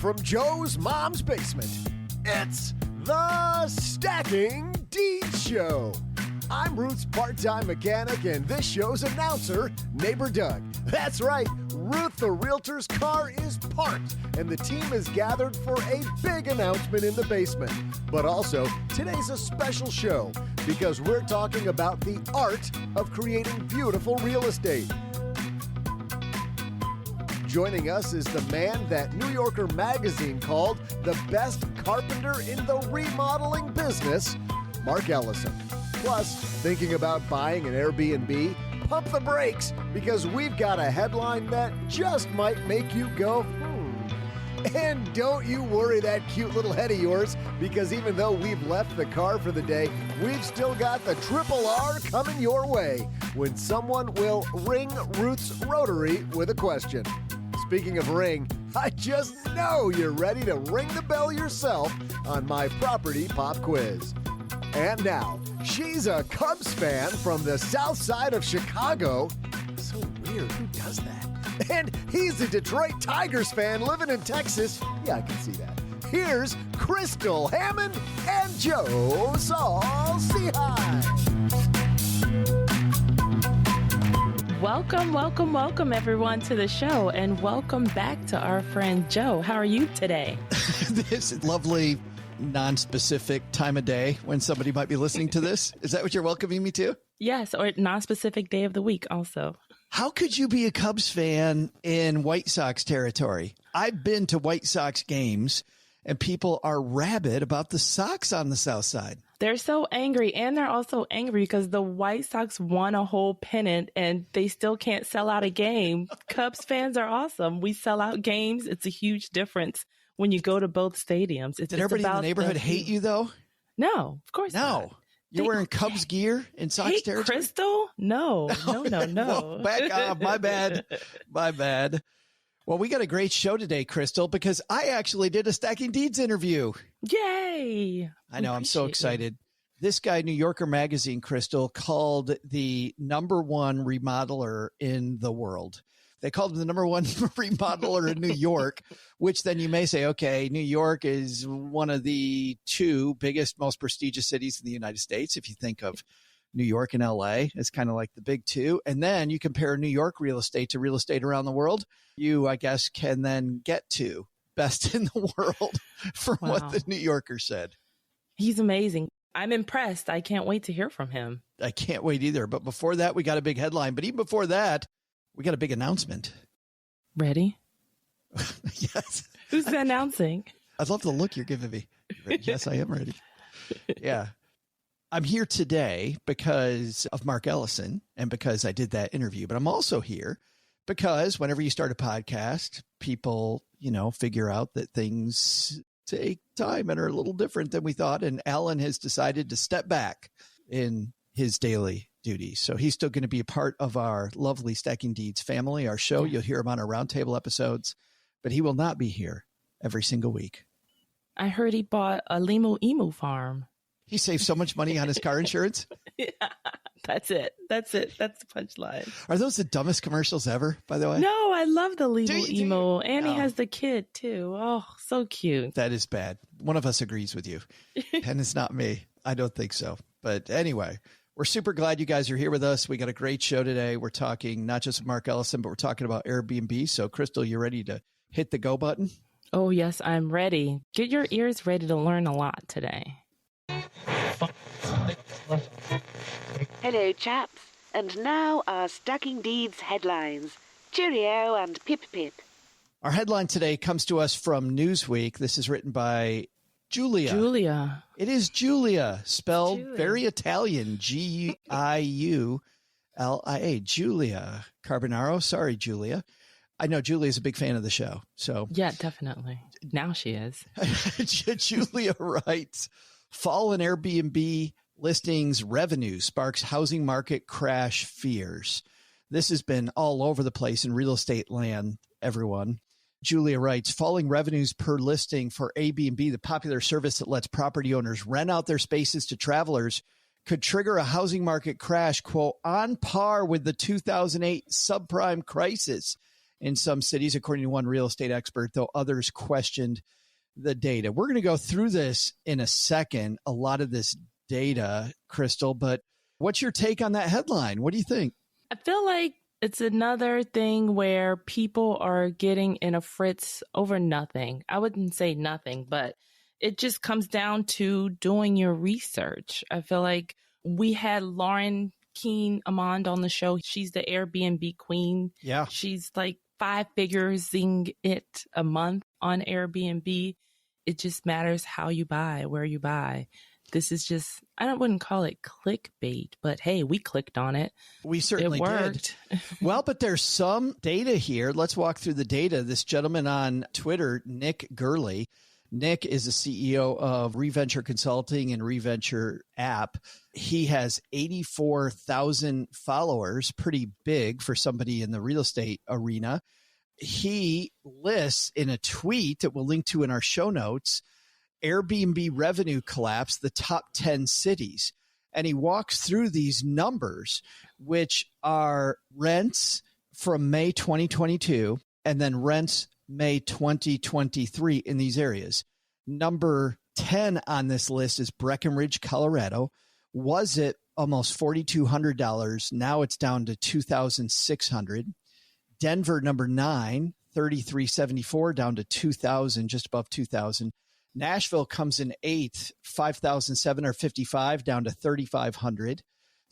from Joe's mom's basement. It's the Stacking Deeds Show. I'm Ruth's part-time mechanic and this show's announcer, Neighbor Doug. That's right, Ruth the realtor's car is parked and the team is gathered for a big announcement in the basement. But also, today's a special show because we're talking about the art of creating beautiful real estate. Joining us is the man that New Yorker magazine called the best carpenter in the remodeling business, Mark Ellison. Plus, thinking about buying an Airbnb? Pump the brakes because we've got a headline that just might make you go, And don't you worry that cute little head of yours, because even though we've left the car for the day, we've still got the Triple R coming your way when someone will ring Ruth's Rotary with a question. Speaking of ring, I just know you're ready to ring the bell yourself on my property pop quiz. And now, she's a Cubs fan from the south side of Chicago. So weird, who does that? And he's a Detroit Tigers fan living in Texas. Yeah, I can see that. Here's Crystal Hammond and Joe Saul. Say hi. Welcome, everyone, to the show, and welcome back to our friend Joe. How are you today? This lovely, non-specific time of day when somebody might be listening to this. Is that what you're welcoming me to? Yes, or non-specific day of the week also. How could you be a Cubs fan in White Sox territory? I've been to White Sox games, and people are rabid about the Sox on the south side. They're so angry, and they're also angry because the White Sox won a whole pennant, and they still can't sell out a game. Cubs fans are awesome. We sell out games. It's a huge difference when you go to both stadiums. Did everybody in the neighborhood hate you, though? No, of course not. No. You're wearing Cubs gear in Sox territory? Crystal? No. Well, back off. My bad. Well, we got a great show today, Crystal, because I actually did a Stacking Deeds interview. Yay. I know. I'm so excited. This guy, New Yorker magazine, Crystal, called the number one remodeler in the world. They called him the number one remodeler in New York, which then you may say, okay, New York is one of the two biggest, most prestigious cities in the United States. If you think of New York and LA, it's kind of like the big two. And then you compare New York real estate to real estate around the world. You, I guess, can then get to best in the world from what the New Yorker said. He's amazing. I'm impressed. I can't wait to hear from him. I can't wait either. But before that, we got a big headline. But even before that, we got a big announcement. Ready? Yes. Who's announcing? I love the look you're giving me. Yes, I am ready. Yeah. I'm here today because of Mark Ellison and because I did that interview. But I'm also here because whenever you start a podcast, people, figure out that things take time and are a little different than we thought. And Alan has decided to step back in his daily duties. So he's still going to be a part of our lovely Stacking Deeds family, our show. You'll hear him on our roundtable episodes, but he will not be here every single week. I heard he bought a Limu Emu farm. He saved so much money on his car insurance. Yeah, that's it. That's the punchline. Are those the dumbest commercials ever, by the way? No, I love the Limu Emu. And he has the kid, too. Oh, so cute. That is bad. One of us agrees with you. And it's not me. I don't think so. But anyway, we're super glad you guys are here with us. We got a great show today. We're talking not just with Mark Ellison, but we're talking about Airbnb. So, Crystal, you ready to hit the go button? Oh, yes, I'm ready. Get your ears ready to learn a lot today. Hello, chaps. And now our Stacking Deeds headlines. Cheerio and pip pip. Our headline today comes to us from Newsweek. This is written by Julia. It is Julia, spelled very Italian, Giulia. Julia Carbonaro. Sorry, Julia. I know Julia is a big fan of the show. So yeah, definitely. Now she is. Julia writes, fall in Airbnb listings revenue sparks housing market crash fears. This has been all over the place in real estate land, everyone. Julia writes, falling revenues per listing for Airbnb, the popular service that lets property owners rent out their spaces to travelers, could trigger a housing market crash, quote, on par with the 2008 subprime crisis. in some cities, according to one real estate expert, though others questioned the data. We're going to go through this in a second, a lot of this data, Crystal, but what's your take on that headline? What do you think? I feel like it's another thing where people are getting in a fritz over nothing. I wouldn't say nothing, but it just comes down to doing your research. I feel like we had Lauren Keen Amond on the show. She's the Airbnb queen. Yeah. She's like 5 figuresing it a month on Airbnb. It just matters how you buy, where you buy. This is just, wouldn't call it clickbait, but hey, we clicked on it. We certainly it worked. did. Well, but there's some data here. Let's walk through the data. This gentleman on Twitter, Nick Gurley. Nick is the CEO of Reventure Consulting and Reventure App. He has 84,000 followers, pretty big for somebody in the real estate arena. He lists in a tweet that we'll link to in our show notes, Airbnb revenue collapse, the top 10 cities. And he walks through these numbers, which are rents from May 2022 and then rents May 2023 in these areas. Number 10 on this list is Breckenridge, Colorado. Was it almost $4,200? Now it's down to $2,600. Denver, number 9, $3,374, down to $2,000, just above $2,000. Nashville comes in 8th, $5,755, down to $3,500.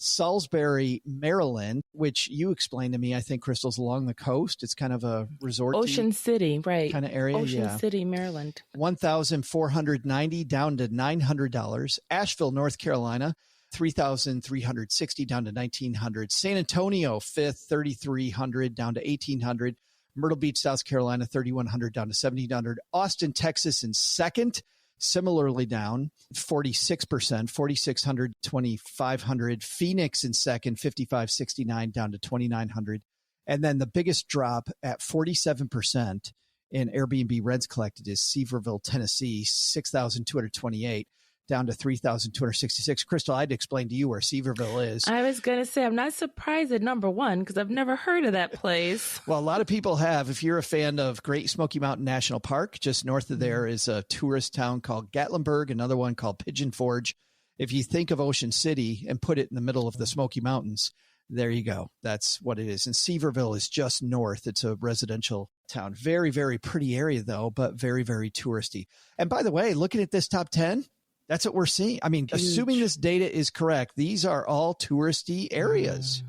Salisbury, Maryland, which you explained to me, I think, Crystal's along the coast. It's kind of a resort. Ocean City, right. Kind of area. Ocean City, Maryland. $1,490 down to $900. Asheville, North Carolina, $3,360 down to $1,900. San Antonio, 5th, $3,300 down to $1,800. Myrtle Beach, South Carolina, $3,100 down to $1,700. Austin, Texas in 2nd. Similarly down 46%, $4,600, $2,500. Phoenix in 2nd, $5,569 down to $2,900. And then the biggest drop at 47% in Airbnb rents collected is Seaverville, Tennessee, $6,228 down to $3,266. Crystal, I'd explain to you where Seaverville is. I was going to say, I'm not surprised at number 1 because I've never heard of that place. Well, a lot of people have. If you're a fan of Great Smoky Mountain National Park, just north of there is a tourist town called Gatlinburg, another one called Pigeon Forge. If you think of Ocean City and put it in the middle of the Smoky Mountains, there you go. That's what it is. And Seaverville is just north. It's a residential town. Very, very pretty area, though, but very, very touristy. And by the way, looking at this top 10, that's what we're seeing. I mean, Huge. Assuming this data is correct, these are all touristy areas.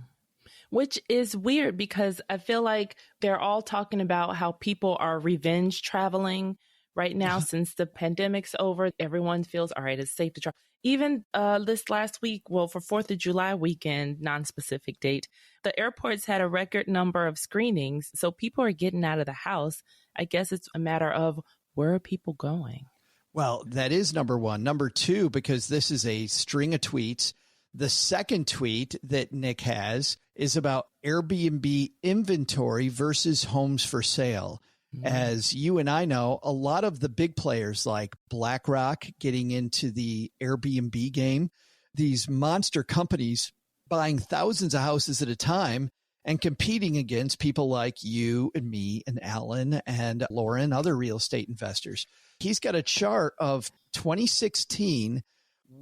Which is weird because I feel like they're all talking about how people are revenge traveling right now since the pandemic's over. Everyone feels, all right, it's safe to travel. Even this last week, well, for 4th of July weekend, non-specific date, the airports had a record number of screenings. So people are getting out of the house. I guess it's a matter of where are people going? Well, that is number 1. Number 2, because this is a string of tweets. The second tweet that Nick has is about Airbnb inventory versus homes for sale. As you and I know, a lot of the big players like BlackRock getting into the Airbnb game, these monster companies buying thousands of houses at a time and competing against people like you and me and Alan and Lauren, other real estate investors. He's got a chart of 2016,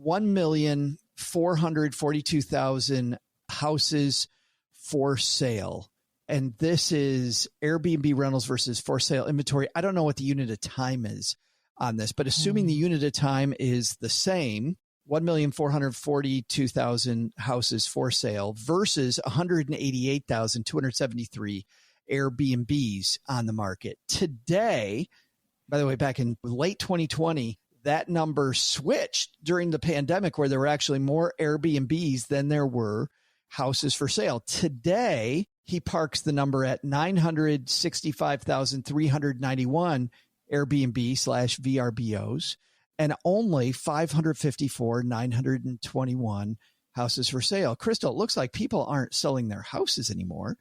1,442,000 houses for sale. And this is Airbnb rentals versus for sale inventory. I don't know what the unit of time is on this, but assuming the unit of time is the same, 1,442,000 houses for sale versus 188,273 Airbnbs on the market. Today, by the way, back in late 2020, that number switched during the pandemic where there were actually more Airbnbs than there were houses for sale. Today, he parks the number at 965,391 Airbnb/VRBOs and only 554,921 houses for sale. Crystal, it looks like people aren't selling their houses anymore.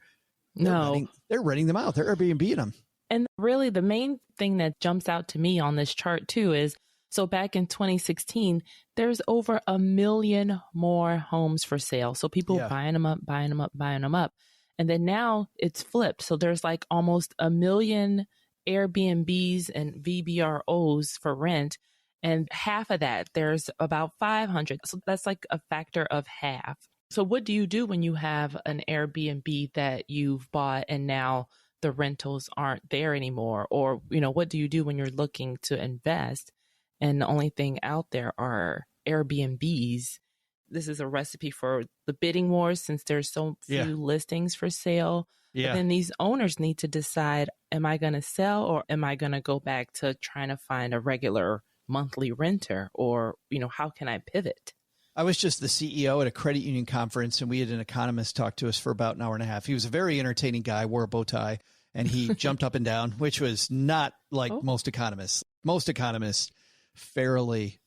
They're renting them out. They're Airbnb-ing them. And really the main thing that jumps out to me on this chart too is, so back in 2016, there's over 1 million more homes for sale. So people buying them up. And then now it's flipped. So there's like almost 1 million Airbnbs and VBROs for rent. And half of that, there's about 500. So that's like a factor of half. So what do you do when you have an Airbnb that you've bought and now the rentals aren't there anymore? Or, what do you do when you're looking to invest and the only thing out there are Airbnbs? This is a recipe for the bidding wars since there's so few listings for sale. Yeah. But then these owners need to decide, am I going to sell or am I going to go back to trying to find a regular monthly renter? Or, how can I pivot? I was just the CEO at a credit union conference, and we had an economist talk to us for about an hour and a half. He was a very entertaining guy, wore a bow tie, and he jumped up and down, which was not like most economists. Most economists, fairly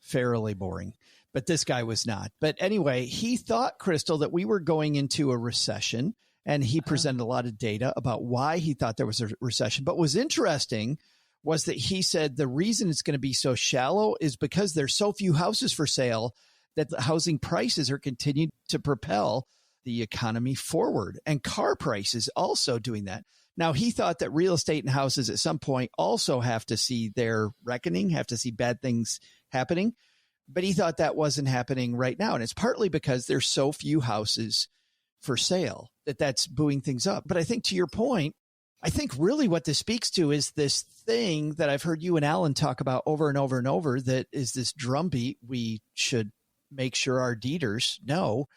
boring. But this guy was not. But anyway, he thought, Crystal, that we were going into a recession, and he presented a lot of data about why he thought there was a recession. But what was interesting was that he said the reason it's going to be so shallow is because there's so few houses for sale that the housing prices are continuing to propel the economy forward, and car prices also doing that. Now, he thought that real estate and houses at some point also have to see their reckoning, have to see bad things happening. But he thought that wasn't happening right now. And it's partly because there's so few houses for sale that's buoying things up. But I think to your point, I think really what this speaks to is this thing that I've heard you and Alan talk about over and over and over, that is this drumbeat we should make sure our deeders know,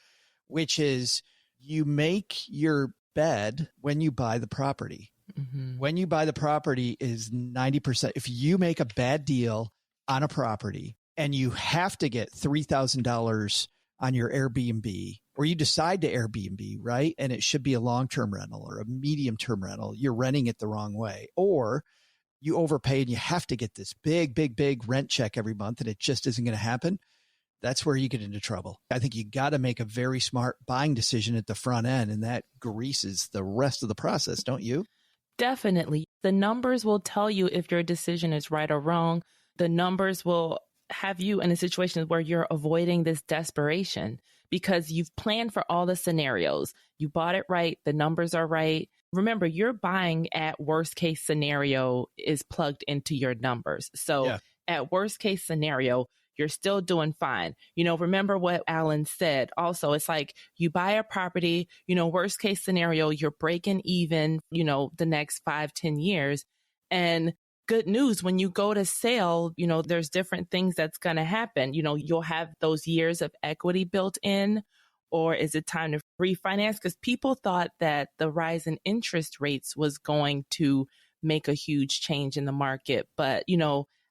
which is you make your bed when you buy the property. Mm-hmm. When you buy the property is 90%. If you make a bad deal on a property and you have to get $3,000 on your Airbnb, or you decide to Airbnb, right? And it should be a long-term rental or a medium-term rental. You're renting it the wrong way, or you overpay and you have to get this big rent check every month and it just isn't going to happen. That's where you get into trouble. I think you got to make a very smart buying decision at the front end, and that greases the rest of the process, don't you? Definitely. The numbers will tell you if your decision is right or wrong. The numbers will have you in a situation where you're avoiding this desperation because you've planned for all the scenarios. You bought it right. The numbers are right. Remember, you're buying at worst case scenario is plugged into your numbers. So at worst case scenario, you're still doing fine. Remember what Alan said. Also, it's like you buy a property, worst case scenario, you're breaking even, the next 5-10 years. And good news, when you go to sell, there's different things that's going to happen. You'll have those years of equity built in, or is it time to refinance? Because people thought that the rise in interest rates was going to make a huge change in the market. But,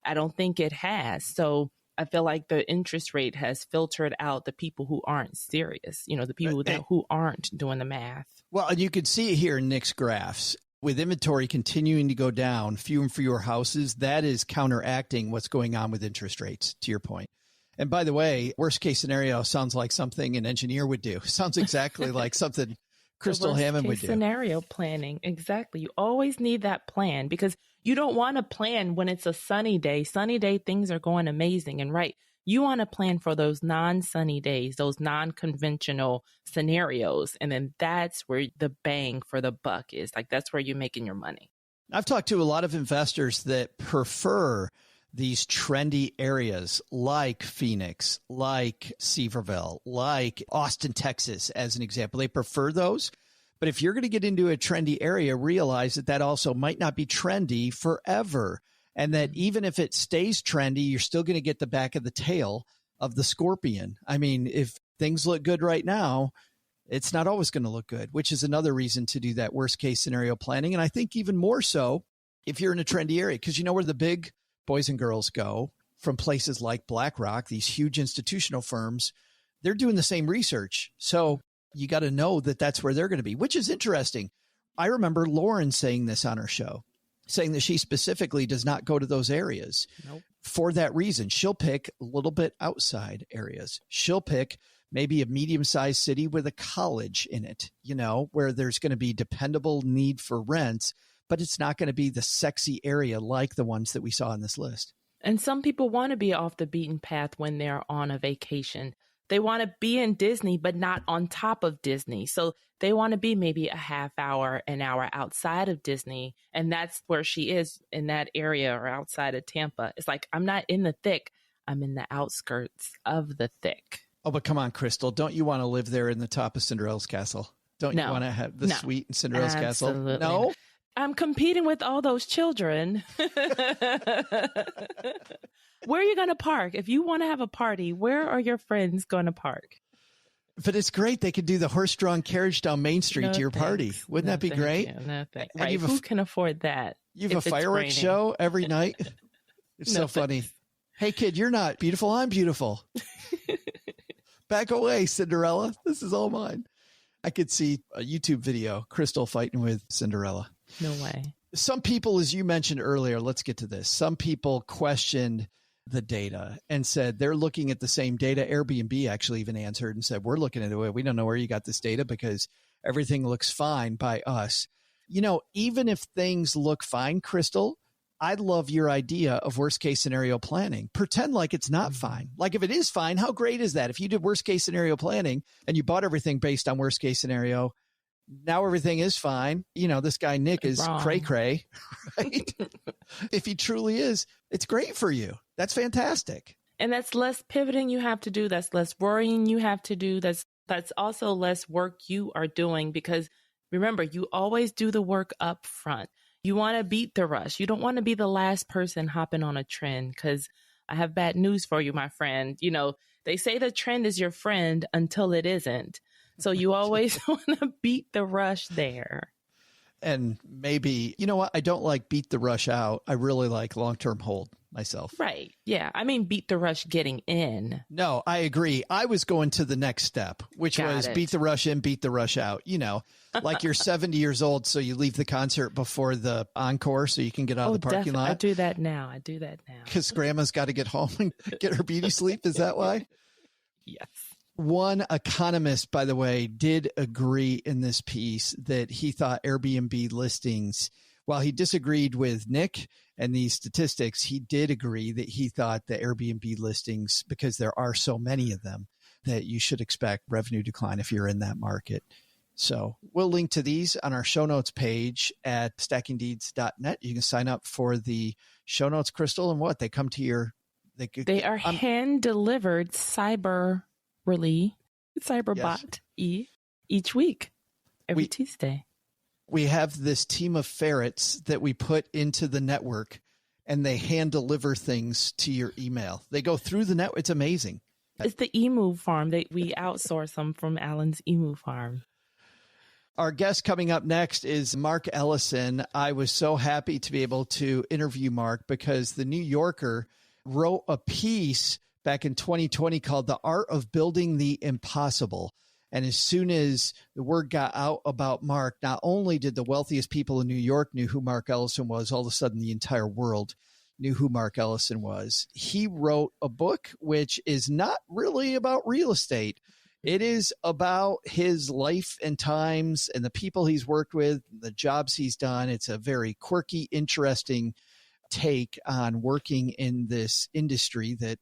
I don't think it has. So I feel like the interest rate has filtered out the people who aren't serious, the people who aren't doing the math. Well, and you can see it here in Nick's graphs. With inventory continuing to go down, fewer and fewer houses, that is counteracting what's going on with interest rates, to your point. And by the way, worst case scenario sounds like something an engineer would do. Sounds exactly like something Crystal Hammond would do. Scenario planning. Exactly. You always need that plan because you don't want to plan when it's a sunny day. Sunny day, things are going amazing and right. You want to plan for those non-sunny days, those non-conventional scenarios. And then that's where the bang for the buck is. Like, that's where you're making your money. I've talked to a lot of investors that prefer these trendy areas like Phoenix, like Seaverville, like Austin, Texas, as an example. They prefer those. But if you're going to get into a trendy area, realize that also might not be trendy forever. And that even if it stays trendy, you're still going to get the back of the tail of the scorpion. I mean, if things look good right now, it's not always going to look good, which is another reason to do that worst case scenario planning. And I think even more so if you're in a trendy area, because you know where the big boys and girls go from places like BlackRock, these huge institutional firms, they're doing the same research. So you got to know that that's where they're going to be, which is interesting. I remember Lauren saying this on her show, saying that she specifically does not go to those areas. Nope. For that reason. She'll pick a little bit outside areas. She'll pick maybe a medium-sized city with a college in it, where there's going to be dependable need for rents, but it's not going to be the sexy area like the ones that we saw on this list. And some people want to be off the beaten path when they're on a vacation. They want to be in Disney, but not on top of Disney. So they want to be maybe a half hour, an hour outside of Disney. And that's where she is, in that area or outside of Tampa. It's like, I'm not in the thick. I'm in the outskirts of the thick. Oh, but come on, Crystal. Don't you want to live there in the top of Cinderella's castle? Don't you want to have the suite in Cinderella's castle? No? I'm competing with all those children. Where are you going to park? If you want to have a party, where are your friends going to park? But it's great. They could do the horse-drawn carriage down Main Street to your party. Wouldn't that be great? No, thanks. Right. Who can afford that? You have a fireworks show every night? It's so funny. Hey, kid, you're not beautiful. I'm beautiful. Back away, Cinderella. This is all mine. I could see a YouTube video, Crystal fighting with Cinderella. No way. Some people, as you mentioned earlier, let's get to this. Some people questioned the data and said they're looking at the same data. Airbnb actually even answered and said, we're looking at it. We don't know where you got this data because everything looks fine by us. You know, even if things look fine, Crystal, I love your idea of worst case scenario planning. Pretend like it's not fine. Like if it is fine, how great is that? If you did worst case scenario planning and you bought everything based on worst case scenario, now everything is fine. You know, this guy, Nick, is cray cray, right? If he truly is, it's great for you. That's fantastic. And that's less pivoting you have to do. That's less worrying you have to do. That's also less work you are doing, because remember, you always do the work up front. You want to beat the rush. You don't want to be the last person hopping on a trend, because I have bad news for you, my friend. You know, they say the trend is your friend until it isn't. So you always want to beat the rush there. And maybe, you know what? I don't like beat the rush out. I really like long-term hold myself. Right. Yeah. I mean, beat the rush getting in. No, I agree. I was going to the next step, which was beat the rush in, beat the rush out. You know, like you're 70 years old, so you leave the concert before the encore so you can get out of the parking lot. I do that now. Because grandma's got to get home and get her beauty sleep. Is that why? Yes. One economist, by the way, did agree in this piece that he thought Airbnb listings, while he disagreed with Nick and these statistics, he did agree that he thought the Airbnb listings, because there are so many of them, that you should expect revenue decline if you're in that market. So we'll link to these on our show notes page at stackingdeeds.net. You can sign up for the show notes, Crystal, and what? They come to your... They are hand-delivered cyberbot each week, every Tuesday. We have this team of ferrets that we put into the network, and they hand deliver things to your email. They go through the network. It's amazing. It's the emu farm. We outsource them from Allen's emu farm. Our guest coming up next is Mark Ellison. I was so happy to be able to interview Mark because the New Yorker wrote a piece back in 2020 called The Art of Building the Impossible. And as soon as the word got out about Mark, not only did the wealthiest people in New York knew who Mark Ellison was, all of a sudden the entire world knew who Mark Ellison was. He wrote a book which is not really about real estate. It is about his life and times and the people he's worked with, the jobs he's done. It's a very quirky, interesting take on working in this industry that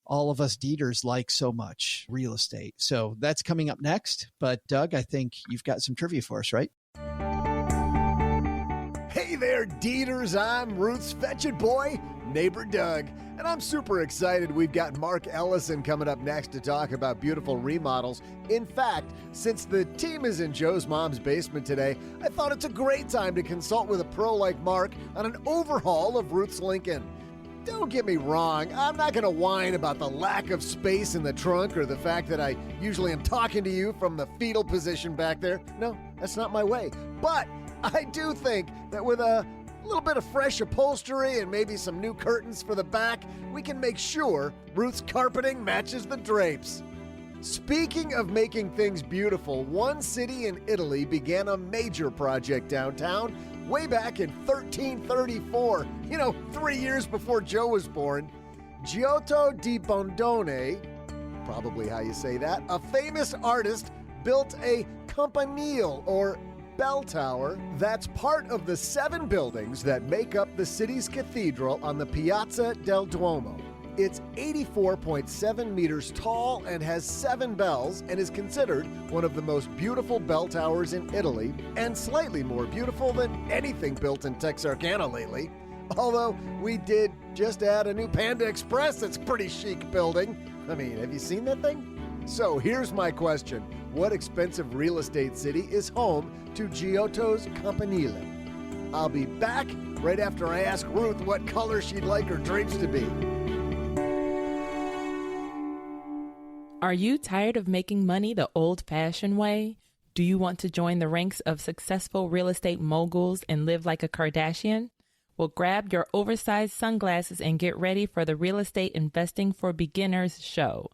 all of us Dieters like so much, real estate. So that's coming up next. But Doug, I think you've got some trivia for us, right? Hey there, Dieters. I'm Ruth's Fetch It Boy, neighbor Doug. And I'm super excited we've got Mark Ellison coming up next to talk about beautiful remodels. In fact, since the team is in Joe's mom's basement today, I thought it's a great time to consult with a pro like Mark on an overhaul of Ruth's Lincoln. Don't get me wrong, I'm not going to whine about the lack of space in the trunk or the fact that I usually am talking to you from the fetal position back there. No, that's not my way. But I do think that with a little bit of fresh upholstery and maybe some new curtains for the back, we can make sure Ruth's carpeting matches the drapes. Speaking of making things beautiful, one city in Italy began a major project downtown way back in 1334, 3 years before Joe was born. Giotto di Bondone, probably how you say that, a famous artist, built a campanile, or bell tower, that's part of the 7 buildings that make up the city's cathedral on the Piazza del Duomo. It's 84.7 meters tall and has 7 bells and is considered one of the most beautiful bell towers in Italy and slightly more beautiful than anything built in Texarkana lately. Although we did just add a new Panda Express that's a pretty chic building. I mean, have you seen that thing? So here's my question. What expensive real estate city is home to Giotto's Campanile? I'll be back right after I ask Ruth what color she'd like her drapes to be. Are you tired of making money the old-fashioned way? Do you want to join the ranks of successful real estate moguls and live like a Kardashian? Well, grab your oversized sunglasses and get ready for the Real Estate Investing for Beginners show.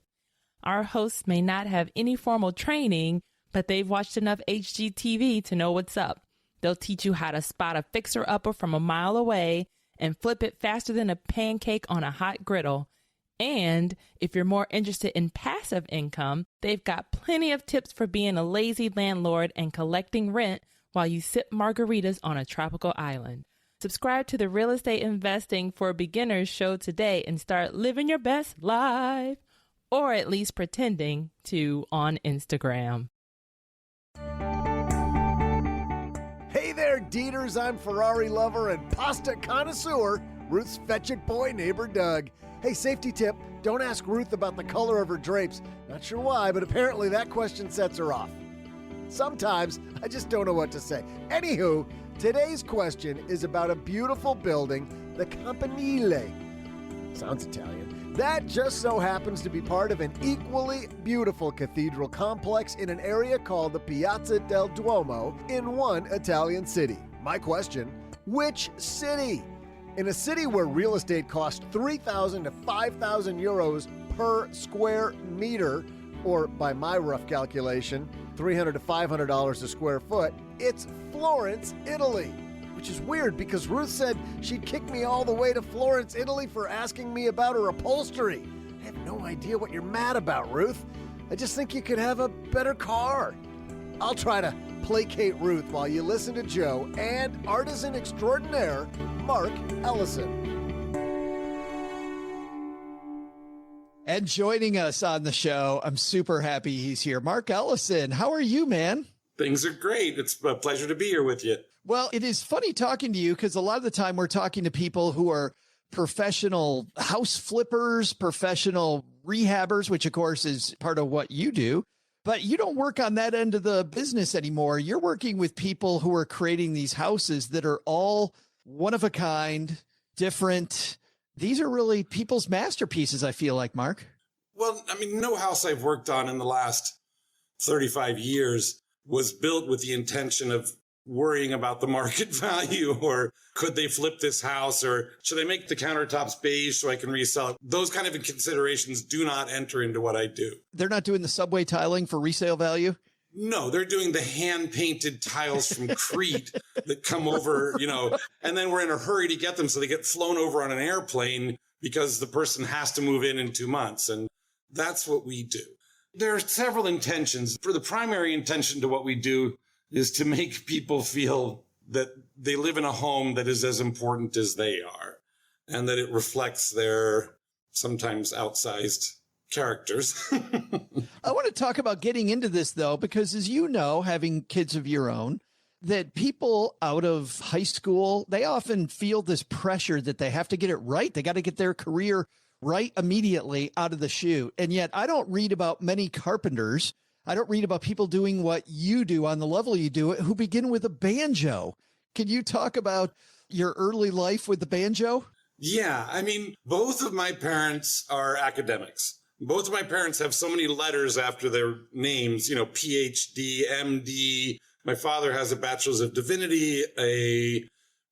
Our hosts may not have any formal training, but they've watched enough HGTV to know what's up. They'll teach you how to spot a fixer-upper from a mile away and flip it faster than a pancake on a hot griddle. And if you're more interested in passive income, they've got plenty of tips for being a lazy landlord and collecting rent while you sip margaritas on a tropical island. Subscribe to the Real Estate Investing for Beginners show today and start living your best life, or at least pretending to on Instagram. Hey there, Dieters. I'm Ferrari lover and pasta connoisseur, Ruth's fetch-it boy neighbor Doug. Hey, safety tip, don't ask Ruth about the color of her drapes. Not sure why, but apparently that question sets her off. Sometimes I just don't know what to say. Anywho, today's question is about a beautiful building, the Campanile. Sounds Italian. That just so happens to be part of an equally beautiful cathedral complex in an area called the Piazza del Duomo in one Italian city. My question, which city? In a city where real estate costs 3,000 to 5,000 euros per square meter, or by my rough calculation, $300 to $500 a square foot, it's Florence, Italy. Which is weird because Ruth said she'd kick me all the way to Florence, Italy for asking me about her upholstery. I have no idea what you're mad about, Ruth. I just think you could have a better car. I'll try to placate Ruth while you listen to Joe and artisan extraordinaire, Mark Ellison. And joining us on the show, I'm super happy he's here. Mark Ellison, how are you, man? Things are great. It's a pleasure to be here with you. Well, it is funny talking to you because a lot of the time we're talking to people who are professional house flippers, professional rehabbers, which of course is part of what you do. But you don't work on that end of the business anymore. You're working with people who are creating these houses that are all one of a kind, different. These are really people's masterpieces, I feel like, Mark. Well, I mean, no house I've worked on in the last 35 years was built with the intention of worrying about the market value, or could they flip this house, or should I make the countertops beige so I can resell it? Those kind of considerations do not enter into what I do. They're not doing the subway tiling for resale value? No, they're doing the hand-painted tiles from Crete that come over, and then we're in a hurry to get them so they get flown over on an airplane because the person has to move in 2 months. And that's what we do. There are several intentions. For the primary intention to what we do is to make people feel that they live in a home that is as important as they are and that it reflects their sometimes outsized characters. I want to talk about getting into this, though, because as you know, having kids of your own, that people out of high school, they often feel this pressure that they have to get it right. They got to get their career right immediately out of the chute. And yet I don't read about many carpenters. I don't read about people doing what you do on the level you do it, who begin with a banjo. Can you talk about your early life with the banjo? Yeah, I mean, both of my parents are academics. Both of my parents have so many letters after their names, PhD, MD. My father has a bachelor's of divinity, a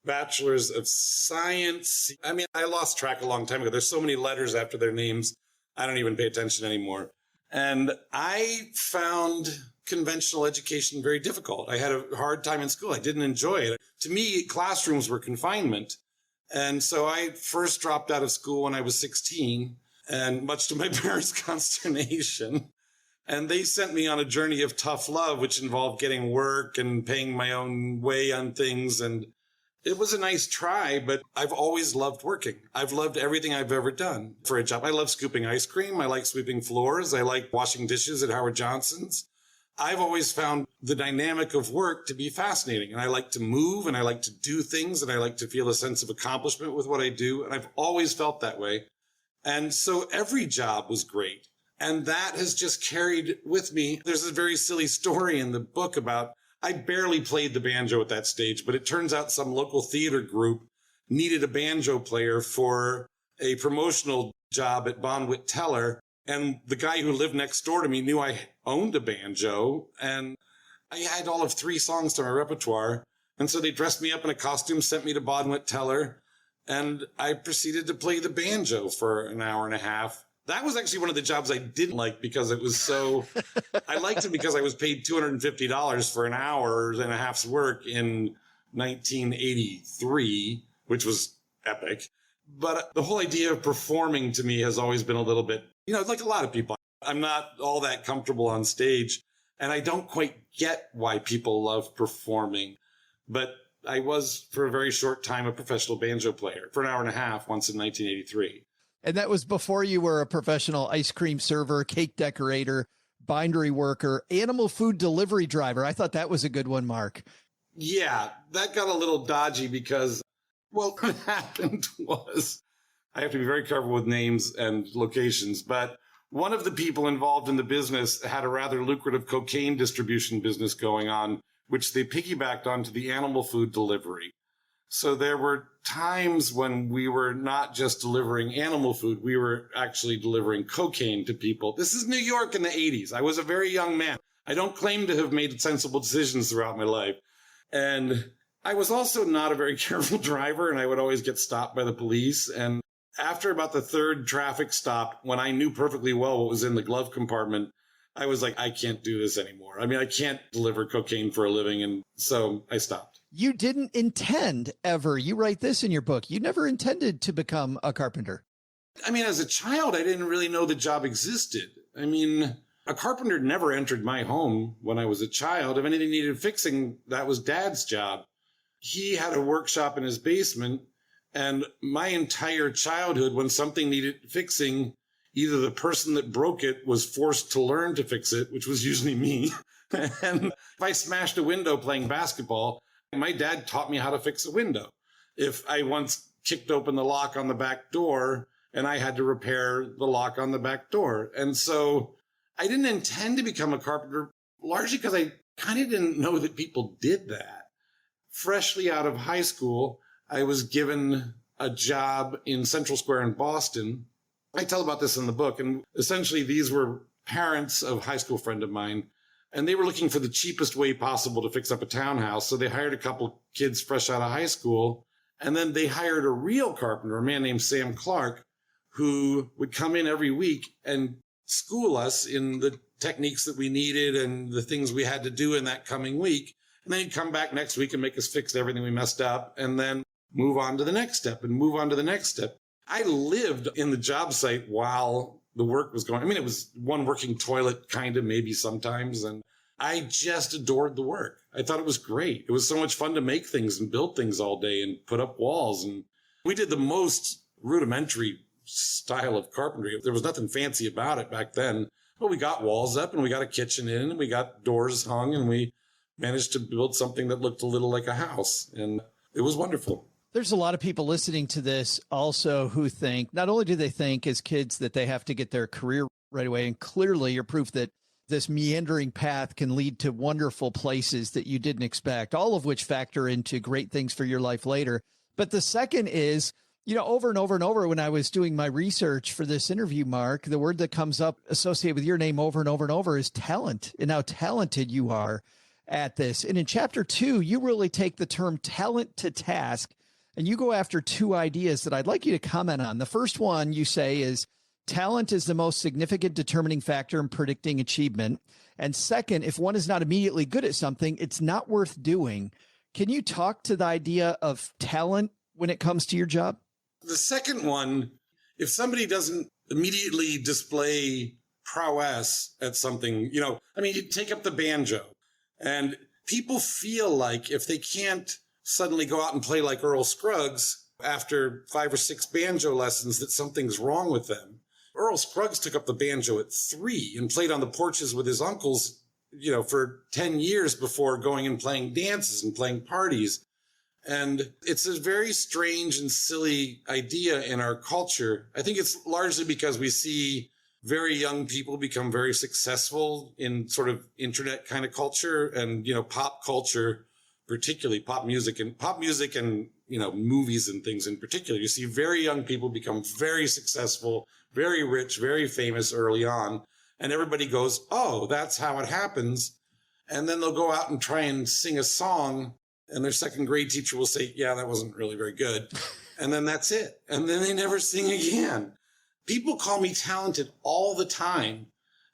bachelor's of science. I mean, I lost track a long time ago. There's so many letters after their names, I don't even pay attention anymore. And I found conventional education very difficult. I had a hard time in school. I didn't enjoy it. To me, classrooms were confinement. And so I first dropped out of school when I was 16, and much to my parents' consternation. And they sent me on a journey of tough love, which involved getting work and paying my own way on things. And It was a nice try, but I've always loved working. I've loved everything I've ever done for a job. I love scooping ice cream. I like sweeping floors. I like washing dishes at Howard Johnson's. I've always found the dynamic of work to be fascinating. And I like to move and I like to do things and I like to feel a sense of accomplishment with what I do. And I've always felt that way. And so every job was great. And that has just carried with me. There's a very silly story in the book about I barely played the banjo at that stage, but it turns out some local theater group needed a banjo player for a promotional job at Bonwit Teller. And the guy who lived next door to me knew I owned a banjo, and I had all of 3 songs to my repertoire. And so they dressed me up in a costume, sent me to Bonwit Teller, and I proceeded to play the banjo for an hour and a half. That was actually one of the jobs I didn't like because it was so, I liked it because I was paid $250 for an hour and a half's work in 1983, which was epic. But the whole idea of performing to me has always been a little bit, like a lot of people, I'm not all that comfortable on stage and I don't quite get why people love performing. But I was for a very short time a professional banjo player for an hour and a half once in 1983. And that was before you were a professional ice cream server, cake decorator, bindery worker, animal food delivery driver. I thought that was a good one, Mark. Yeah, that got a little dodgy because, what happened was, I have to be very careful with names and locations, but one of the people involved in the business had a rather lucrative cocaine distribution business going on, which they piggybacked onto the animal food delivery. So there were times when we were not just delivering animal food, we were actually delivering cocaine to people. This is New York in the 80s. I was a very young man. I don't claim to have made sensible decisions throughout my life. And I was also not a very careful driver, and I would always get stopped by the police. And after about the 3rd traffic stop, when I knew perfectly well what was in the glove compartment, I was like, I can't do this anymore. I mean, I can't deliver cocaine for a living. And so I stopped. You didn't intend ever. You write this in your book. You never intended to become a carpenter. I mean, as a child, I didn't really know the job existed. I mean, a carpenter never entered my home when I was a child. If anything needed fixing, that was Dad's job. He had a workshop in his basement, and my entire childhood, when something needed fixing, either the person that broke it was forced to learn to fix it, which was usually me. And if I smashed a window playing basketball, my dad taught me how to fix a window. If I once kicked open the lock on the back door and I had to repair the lock on the back door. And so I didn't intend to become a carpenter, largely because I kind of didn't know that people did that. Freshly out of high school, I was given a job in Central Square in Boston. I tell about this in the book. And essentially, these were parents of a high school friend of mine. And they were looking for the cheapest way possible to fix up a townhouse. So they hired a couple kids fresh out of high school. And then they hired a real carpenter, a man named Sam Clark, who would come in every week and school us in the techniques that we needed and the things we had to do in that coming week. And then he'd come back next week and make us fix everything we messed up and then move on to the next step and move on to the next step. I lived in the job site while the work was going. I mean, it was one working toilet, kind of, maybe sometimes. And I just adored the work. I thought it was great. It was so much fun to make things and build things all day and put up walls. And we did the most rudimentary style of carpentry. There was nothing fancy about it back then. But we got walls up and we got a kitchen in and we got doors hung and we managed to build something that looked a little like a house. And it was wonderful. There's a lot of people listening to this also who think, not only do they think as kids that they have to get their career right away, and clearly you're proof that this meandering path can lead to wonderful places that you didn't expect, all of which factor into great things for your life later. But the second is, over and over and over, when I was doing my research for this interview, Mark, the word that comes up associated with your name over and over and over is talent, and how talented you are at this. And in chapter 2, you really take the term talent to task. And you go after 2 ideas that I'd like you to comment on. The first one you say is talent is the most significant determining factor in predicting achievement. And second, if one is not immediately good at something, it's not worth doing. Can you talk to the idea of talent when it comes to your job? The second one, if somebody doesn't immediately display prowess at something, you take up the banjo, and people feel like if they can't suddenly go out and play like Earl Scruggs after 5 or 6 banjo lessons that something's wrong with them. Earl Scruggs took up the banjo at 3 and played on the porches with his uncles, for 10 years before going and playing dances and playing parties. And it's a very strange and silly idea in our culture. I think it's largely because we see very young people become very successful in sort of internet kind of culture and, pop culture, particularly pop music and movies and things in particular. You see very young people become very successful, very rich, very famous early on. And everybody goes, oh, that's how it happens. And then they'll go out and try and sing a song. And their second grade teacher will say, yeah, that wasn't really very good. And then that's it. And then they never sing again. People call me talented all the time.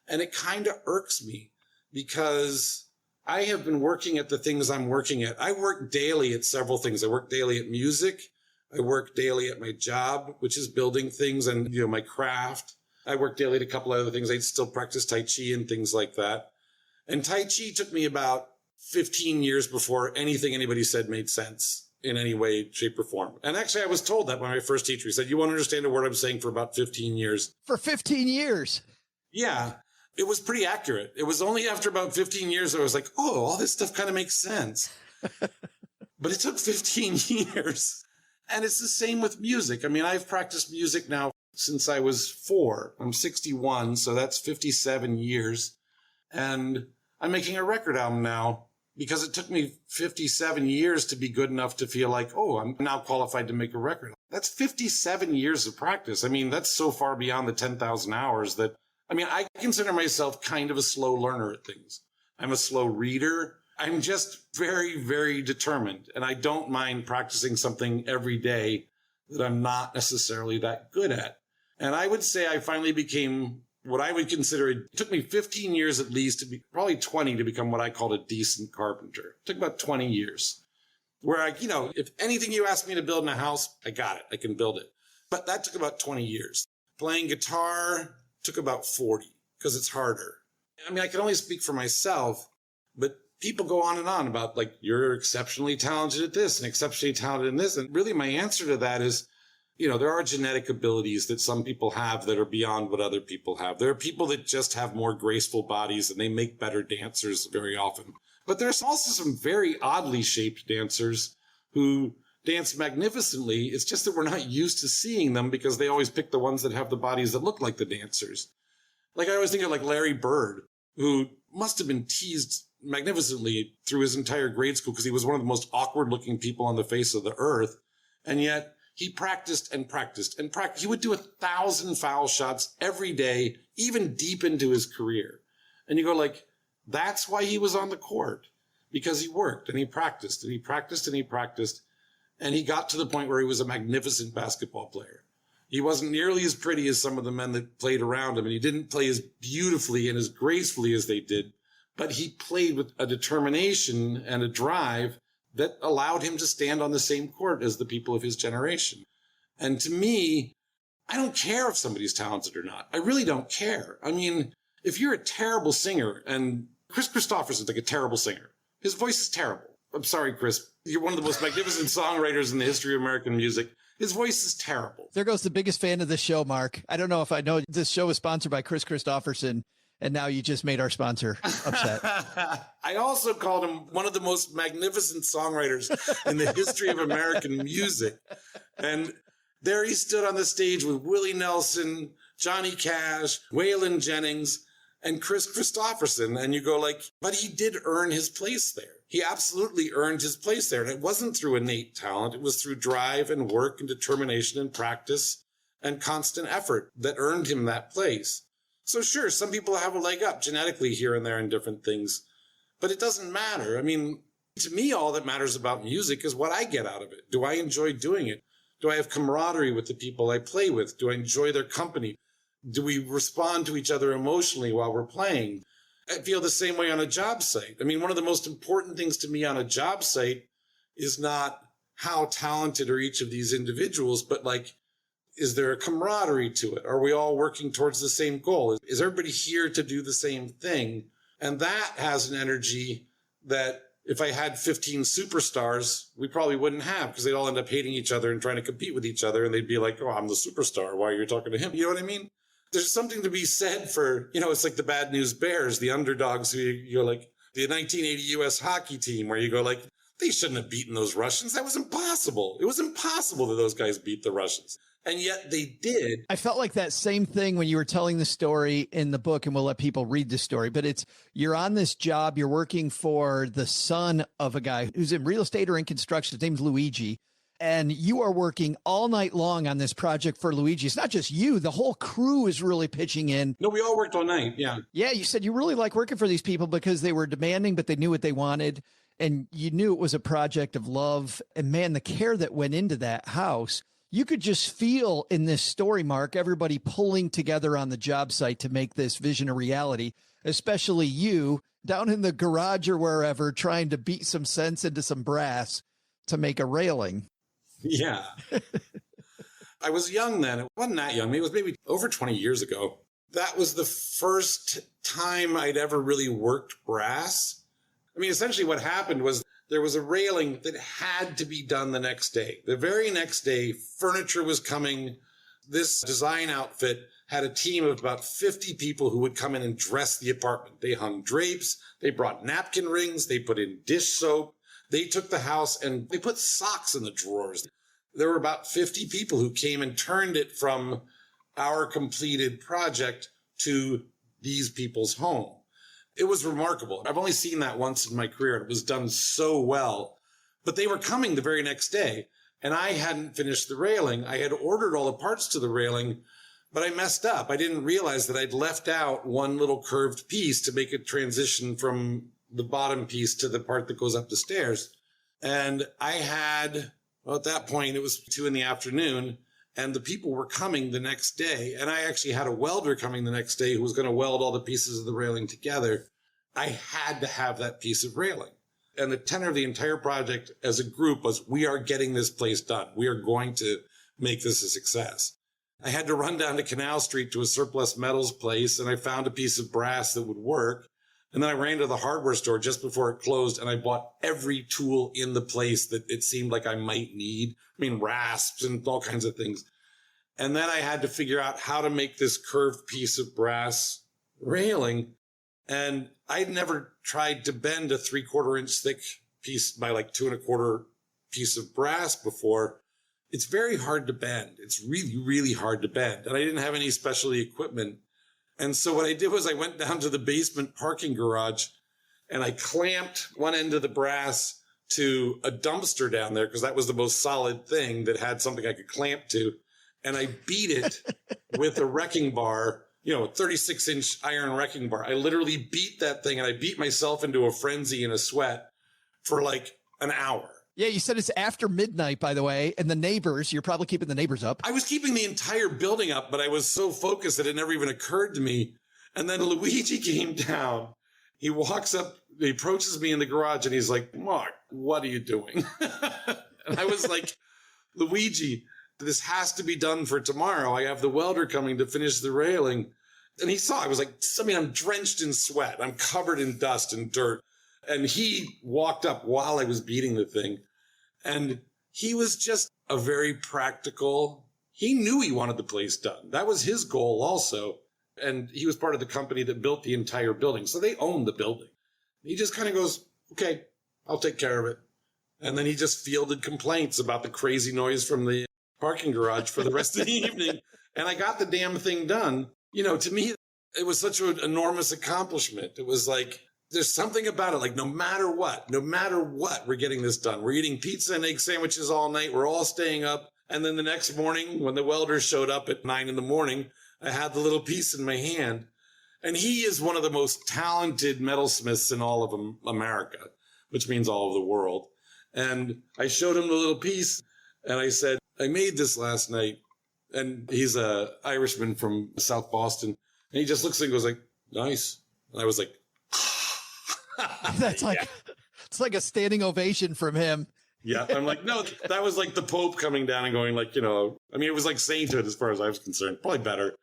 And it kind of irks me because I have been working at the things I'm working at. I work daily at several things. I work daily at music. I work daily at my job, which is building things and, my craft. I work daily at a couple other things. I still practice Tai Chi and things like that. And Tai Chi took me about 15 years before anything anybody said made sense in any way, shape, or form. And actually, I was told that by my first teacher. He said, you won't understand a word I'm saying for about 15 years. For 15 years? Yeah, it was pretty accurate. It was only after about 15 years that I was like, oh, all this stuff kind of makes sense. But it took 15 years. And it's the same with music. I mean, I've practiced music now since I was 4. I'm 61, so that's 57 years. And I'm making a record album now because it took me 57 years to be good enough to feel like, oh, I'm now qualified to make a record. That's 57 years of practice. I mean, that's so far beyond the 10,000 hours that, I consider myself kind of a slow learner at things. I'm a slow reader. I'm just very, very determined. And I don't mind practicing something every day that I'm not necessarily that good at. And I would say I finally became what I would consider, it took me 15 years at least, probably 20 to become what I called a decent carpenter. It took about 20 years where if anything you ask me to build in a house, I got it. I can build it. But that took about 20 years. Playing guitar took about 40 because it's harder. I can only speak for myself, but people go on and on about like, you're exceptionally talented at this and exceptionally talented in this. And really my answer to that is, there are genetic abilities that some people have that are beyond what other people have. There are people that just have more graceful bodies and they make better dancers very often. But there's also some very oddly shaped dancers who dance magnificently. It's just that we're not used to seeing them because they always pick the ones that have the bodies that look like the dancers. Like I always think of like Larry Bird, who must have been teased magnificently through his entire grade school because he was one of the most awkward looking people on the face of the earth. And yet he practiced and practiced and practiced. He would do 1,000 foul shots every day, even deep into his career. And you go like, that's why he was on the court, because he worked and he practiced and he practiced and he practiced. And he got to the point where he was a magnificent basketball player. He wasn't nearly as pretty as some of the men that played around him. And he didn't play as beautifully and as gracefully as they did, but he played with a determination and a drive that allowed him to stand on the same court as the people of his generation. And to me, I don't care if somebody's talented or not. I really don't care. If you're a terrible singer, and Chris Christopherson's like a terrible singer. His voice is terrible. I'm sorry, Chris. You're one of the most magnificent songwriters in the history of American music. His voice is terrible. There goes the biggest fan of this show, Mark. I don't know if I know this show is sponsored by Chris Christopherson. And now you just made our sponsor upset. I also called him one of the most magnificent songwriters in the history of American music. And there he stood on the stage with Willie Nelson, Johnny Cash, Waylon Jennings, and Chris Christopherson. And you go like, but he did earn his place there. He absolutely earned his place there. And it wasn't through innate talent. It was through drive and work and determination and practice and constant effort that earned him that place. So sure, some people have a leg up genetically here and there in different things, but it doesn't matter. To me, all that matters about music is what I get out of it. Do I enjoy doing it? Do I have camaraderie with the people I play with? Do I enjoy their company? Do we respond to each other emotionally while we're playing? I feel the same way on a job site. One of the most important things to me on a job site is not how talented are each of these individuals, but like, is there a camaraderie to it? Are we all working towards the same goal? Is everybody here to do the same thing? And that has an energy that if I had 15 superstars, we probably wouldn't have, because they'd all end up hating each other and trying to compete with each other. And they'd be like, oh, I'm the superstar. Why are you talking to him? You know what I mean? There's something to be said for, it's like the Bad News Bears, the underdogs who you're like the 1980 U.S. hockey team, where you go like, they shouldn't have beaten those Russians. That was impossible. It was impossible that those guys beat the Russians. And yet they did. I felt like that same thing when you were telling the story in the book, and we'll let people read the story, but you're on this job, you're working for the son of a guy who's in real estate or in construction. His name's Luigi. And you are working all night long on this project for Luigi. It's not just you. The whole crew is really pitching in. No, we all worked all night. Yeah. Yeah. You said you really like working for these people because they were demanding, but they knew what they wanted. And you knew it was a project of love. And man, the care that went into that house, you could just feel in this story, Mark, everybody pulling together on the job site to make this vision a reality, especially you down in the garage or wherever trying to beat some sense into some brass to make a railing. Yeah. I was young then. It wasn't that young. It was maybe over 20 years ago. That was the first time I'd ever really worked brass. I mean, essentially what happened was there was a railing that had to be done the next day. The very next day, furniture was coming. This design outfit had a team of about 50 people who would come in and dress the apartment. They hung drapes. They brought napkin rings. They put in dish soap. They took the house and they put socks in the drawers. There were about 50 people who came and turned it from our completed project to these people's home. It was remarkable. I've only seen that once in my career. It was done so well. But they were coming the very next day, and I hadn't finished the railing. I had ordered all the parts to the railing, but I messed up. I didn't realize that I'd left out one little curved piece to make a transition from the bottom piece to the part that goes up the stairs. And I had, at that point, it was 2 p.m, and the people were coming the next day. And I actually had a welder coming the next day who was going to weld all the pieces of the railing together. I had to have that piece of railing. And the tenor of the entire project as a group was, we are getting this place done. We are going to make this a success. I had to run down to Canal Street to a surplus metals place, and I found a piece of brass that would work. And then I ran to the hardware store just before it closed, and I bought every tool in the place that it seemed like I might need. I mean, rasps and all kinds of things. And then I had to figure out how to make this curved piece of brass railing. And I'd never tried to bend a 3/4 inch thick piece by like 2 1/4 piece of brass before. It's very hard to bend. It's really, really hard to bend. And I didn't have any specialty equipment. And so what I did was I went down to the basement parking garage and I clamped one end of the brass to a dumpster down there because that was the most solid thing that had something I could clamp to. And I beat it with a wrecking bar, a 36-inch iron wrecking bar. I literally beat that thing and I beat myself into a frenzy and a sweat for like an hour. Yeah, you said it's after midnight, by the way, and the neighbors, you're probably keeping the neighbors up. I was keeping the entire building up, but I was so focused that it never even occurred to me. And then Luigi came down. He walks up, he approaches me in the garage, and he's like, Mark, what are you doing? And I was like, Luigi, this has to be done for tomorrow. I have the welder coming to finish the railing. And he saw, I was like, I'm drenched in sweat. I'm covered in dust and dirt. And he walked up while I was beating the thing. And he was just a very practical, he knew he wanted the place done. That was his goal also. And he was part of the company that built the entire building. So they owned the building. He just kind of goes, okay, I'll take care of it. And then he just fielded complaints about the crazy noise from the parking garage for the rest of the evening. And I got the damn thing done. To me, it was such an enormous accomplishment. It was like, there's something about it, like no matter what, we're getting this done. We're eating pizza and egg sandwiches all night. We're all staying up. And then the next morning, when the welders showed up at 9 a.m, I had the little piece in my hand. And he is one of the most talented metalsmiths in all of America, which means all of the world. And I showed him the little piece and I said, I made this last night. And he's an Irishman from South Boston. And he just looks and goes like, nice. And I was like, That's like, it's like a standing ovation from him. Yeah. I'm like, no, that was like the Pope coming down and going like, it was like sainthood as far as I was concerned. Probably better.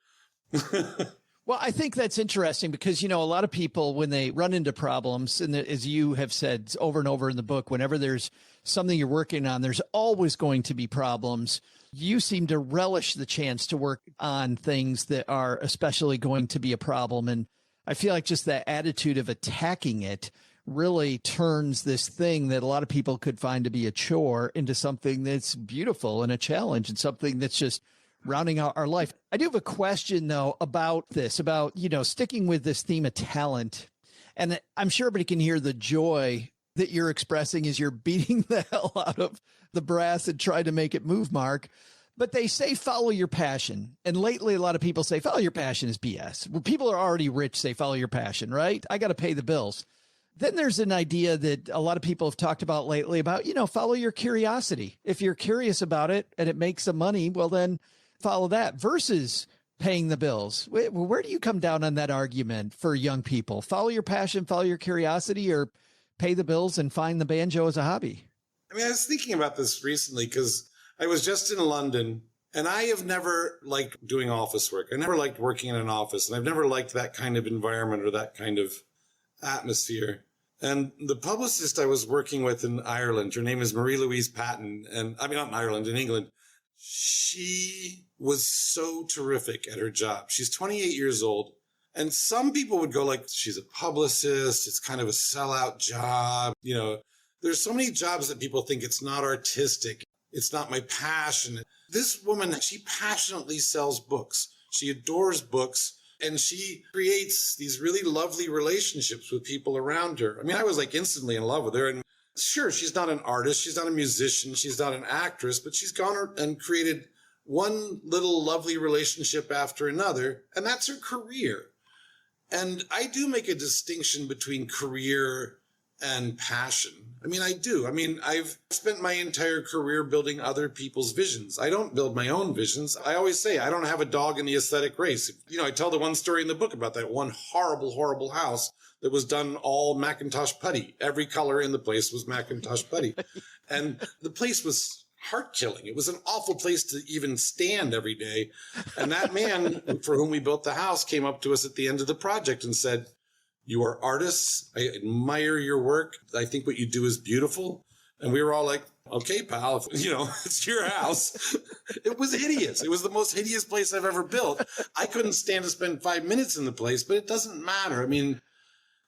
Well, I think that's interesting because, a lot of people, when they run into problems, and as you have said over and over in the book, whenever there's something you're working on, there's always going to be problems. You seem to relish the chance to work on things that are especially going to be a problem. And I feel like just that attitude of attacking it really turns this thing that a lot of people could find to be a chore into something that's beautiful and a challenge and something that's just rounding out our life. I do have a question, though, about this, about, sticking with this theme of talent. And I'm sure everybody can hear the joy that you're expressing as you're beating the hell out of the brass and trying to make it move, Mark. But they say follow your passion. And lately, a lot of people say follow your passion is BS. When people are already rich, say follow your passion, right? I got to pay the bills. Then there's an idea that a lot of people have talked about lately about, follow your curiosity. If you're curious about it and it makes some money, well, then follow that versus paying the bills. Where do you come down on that argument for young people? Follow your passion, follow your curiosity, or pay the bills and find the banjo as a hobby? I mean, I was thinking about this recently because I was just in London, and I have never liked doing office work. I never liked working in an office, and I've never liked that kind of environment or that kind of atmosphere. And the publicist I was working with in Ireland, her name is Marie-Louise Patton, and I mean, not in Ireland, in England. She was so terrific at her job. She's 28 years old. And some people would go like, she's a publicist. It's kind of a sellout job. There's so many jobs that people think it's not artistic. It's not my passion. This woman, she passionately sells books. She adores books, and she creates these really lovely relationships with people around her. I mean, I was like instantly in love with her. And sure, she's not an artist. She's not a musician. She's not an actress, but she's gone and created one little lovely relationship after another. And that's her career. And I do make a distinction between career and passion. I mean, I do. I mean, I've spent my entire career building other people's visions. I don't build my own visions. I always say I don't have a dog in the aesthetic race. I tell the one story in the book about that one horrible, horrible house that was done all Macintosh putty. Every color in the place was Macintosh putty. And the place was heart-killing. It was an awful place to even stand every day. And that man for whom we built the house came up to us at the end of the project and said, "You are artists. I admire your work. I think what you do is beautiful." And we were all like, "Okay, pal, it's your house." It was hideous. It was the most hideous place I've ever built. I couldn't stand to spend 5 minutes in the place, but it doesn't matter. I mean,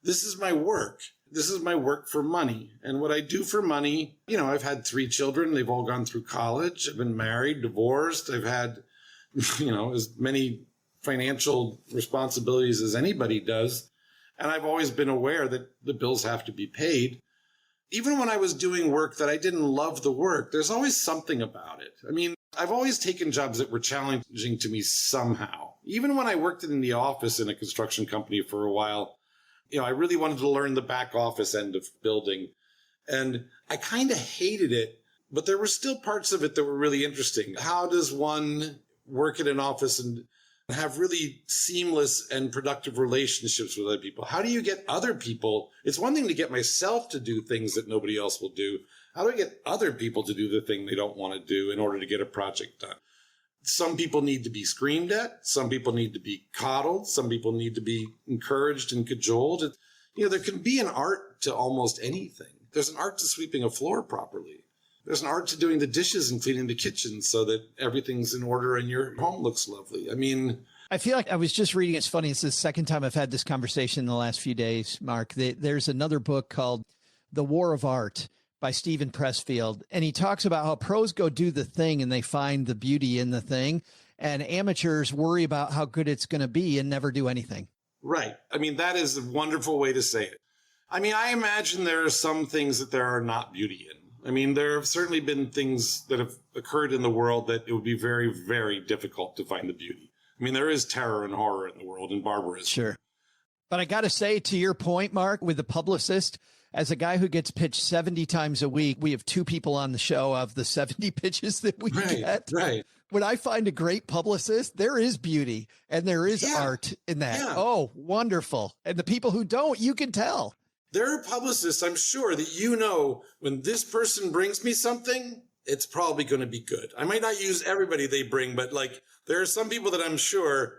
this is my work. This is my work for money. And what I do for money, I've had 3 children. They've all gone through college. I've been married, divorced. I've had, as many financial responsibilities as anybody does. And I've always been aware that the bills have to be paid. Even when I was doing work that I didn't love the work, there's always something about it. I mean, I've always taken jobs that were challenging to me somehow. Even when I worked in the office in a construction company for a while, I really wanted to learn the back office end of building. And I kind of hated it, but there were still parts of it that were really interesting. How does one work in an office and have really seamless and productive relationships with other people? How do you get other people? It's one thing to get myself to do things that nobody else will do. How do I get other people to do the thing they don't want to do in order to get a project done? Some people need to be screamed at. Some people need to be coddled. Some people need to be encouraged and cajoled. There can be an art to almost anything. There's an art to sweeping a floor properly. There's an art to doing the dishes and cleaning the kitchen so that everything's in order and your home looks lovely. I mean, I feel like I was just reading. It's funny. It's the second time I've had this conversation in the last few days, Mark. There's another book called The War of Art by Stephen Pressfield. And he talks about how pros go do the thing and they find the beauty in the thing. And amateurs worry about how good it's going to be and never do anything. Right. I mean, that is a wonderful way to say it. I mean, I imagine there are some things that there are not beauty in. I mean, there have certainly been things that have occurred in the world that it would be very, very difficult to find the beauty. I mean, there is terror and horror in the world and barbarism. Sure. But I got to say, to your point, Mark, with the publicist, as a guy who gets pitched 70 times a week, we have 2 people on the show of the 70 pitches that we get. Right. When I find a great publicist, there is beauty and there is art in that. Yeah. Oh, wonderful. And the people who don't, you can tell. There are publicists, I'm sure, that when this person brings me something, it's probably going to be good. I might not use everybody they bring, but there are some people that I'm sure,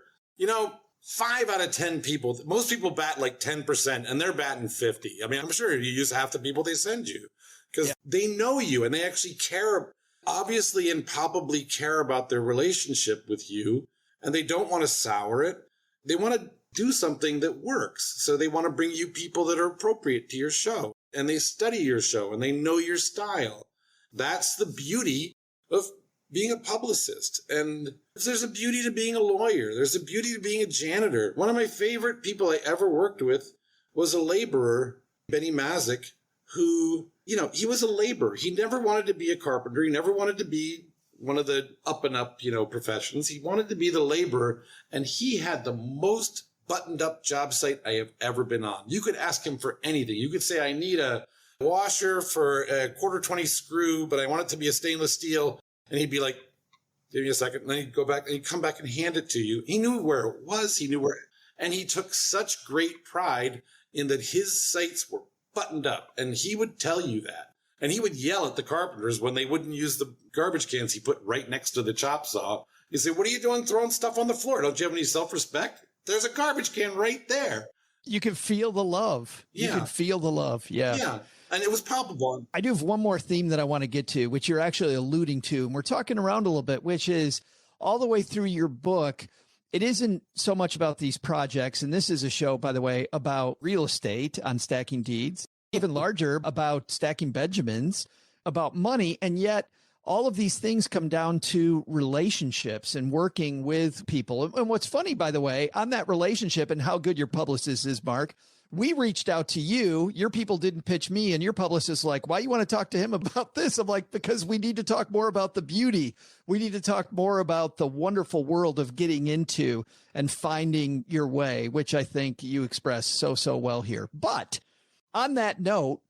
5 out of 10 people, most people bat like 10% and they're batting 50. I mean, I'm sure you use half the people they send you because they know you and they actually care, obviously and palpably care about their relationship with you, and they don't want to sour it. They want to do something that works. So they want to bring you people that are appropriate to your show, and they study your show and they know your style. That's the beauty of being a publicist. And there's a beauty to being a lawyer. There's a beauty to being a janitor. One of my favorite people I ever worked with was a laborer, Benny Mazik, who, he was a laborer. He never wanted to be a carpenter. He never wanted to be one of the up and up, professions. He wanted to be the laborer, and he had the most buttoned up job site I have ever been on. You could ask him for anything. You could say, I need a washer for a 1/4-20 screw, but I want it to be a stainless steel. And he'd be like, give me a second. And then he'd go back and he'd come back and hand it to you. He knew where it was. He knew where, and he took such great pride in that his sites were buttoned up, and he would tell you that. And he would yell at the carpenters when they wouldn't use the garbage cans he put right next to the chop saw. He'd say, what are you doing throwing stuff on the floor? Don't you have any self-respect? There's a garbage can right there. You can feel the love. Yeah. You can feel the love. Yeah. Yeah. And it was palpable. I do have one more theme that I want to get to, which you're actually alluding to. And we're talking around a little bit, which is all the way through your book. It isn't so much about these projects. And this is a show, by the way, about real estate on Stacking Deeds, even larger about stacking Benjamins, about money. And yet all of these things come down to relationships and working with people. And what's funny, by the way, on that relationship and how good your publicist is, Mark, we reached out to you, your people didn't pitch me, and your publicist is like, why you want to talk to him about this? I'm like, because we need to talk more about the beauty. We need to talk more about the wonderful world of getting into and finding your way, which I think you express so well here. But on that note,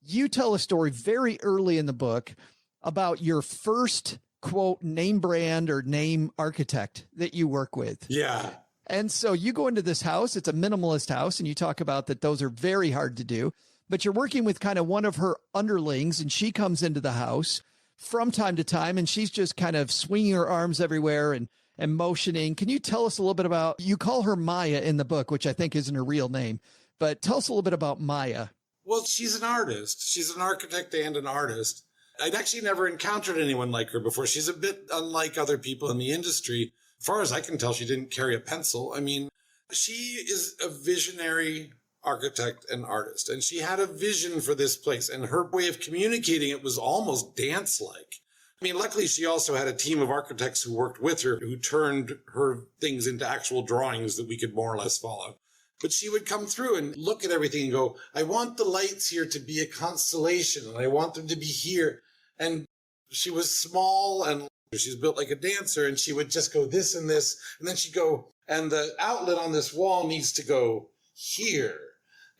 you tell a story very early in the book about your first, quote, name brand or name architect that you work with. Yeah. And so you go into this house, it's a minimalist house, and you talk about that those are very hard to do, but you're working with kind of one of her underlings, and she comes into the house from time to time, and she's just kind of swinging her arms everywhere and motioning. Can you tell us a little bit about, you call her Maya in the book, which I think isn't her real name, but tell us a little bit about Maya. Well, she's an artist. She's an architect and an artist. I'd actually never encountered anyone like her before. She's a bit unlike other people in the industry. As far as I can tell, she didn't carry a pencil. I mean, she is a visionary architect and artist, and she had a vision for this place, and her way of communicating it was almost dance-like. I mean, luckily, she also had a team of architects who worked with her, who turned her things into actual drawings that we could more or less follow. But she would come through and look at everything and go, I want the lights here to be a constellation, and I want them to be here. And she was small and she's built like a dancer, and she would just go this and this. And then she'd go, and the outlet on this wall needs to go here.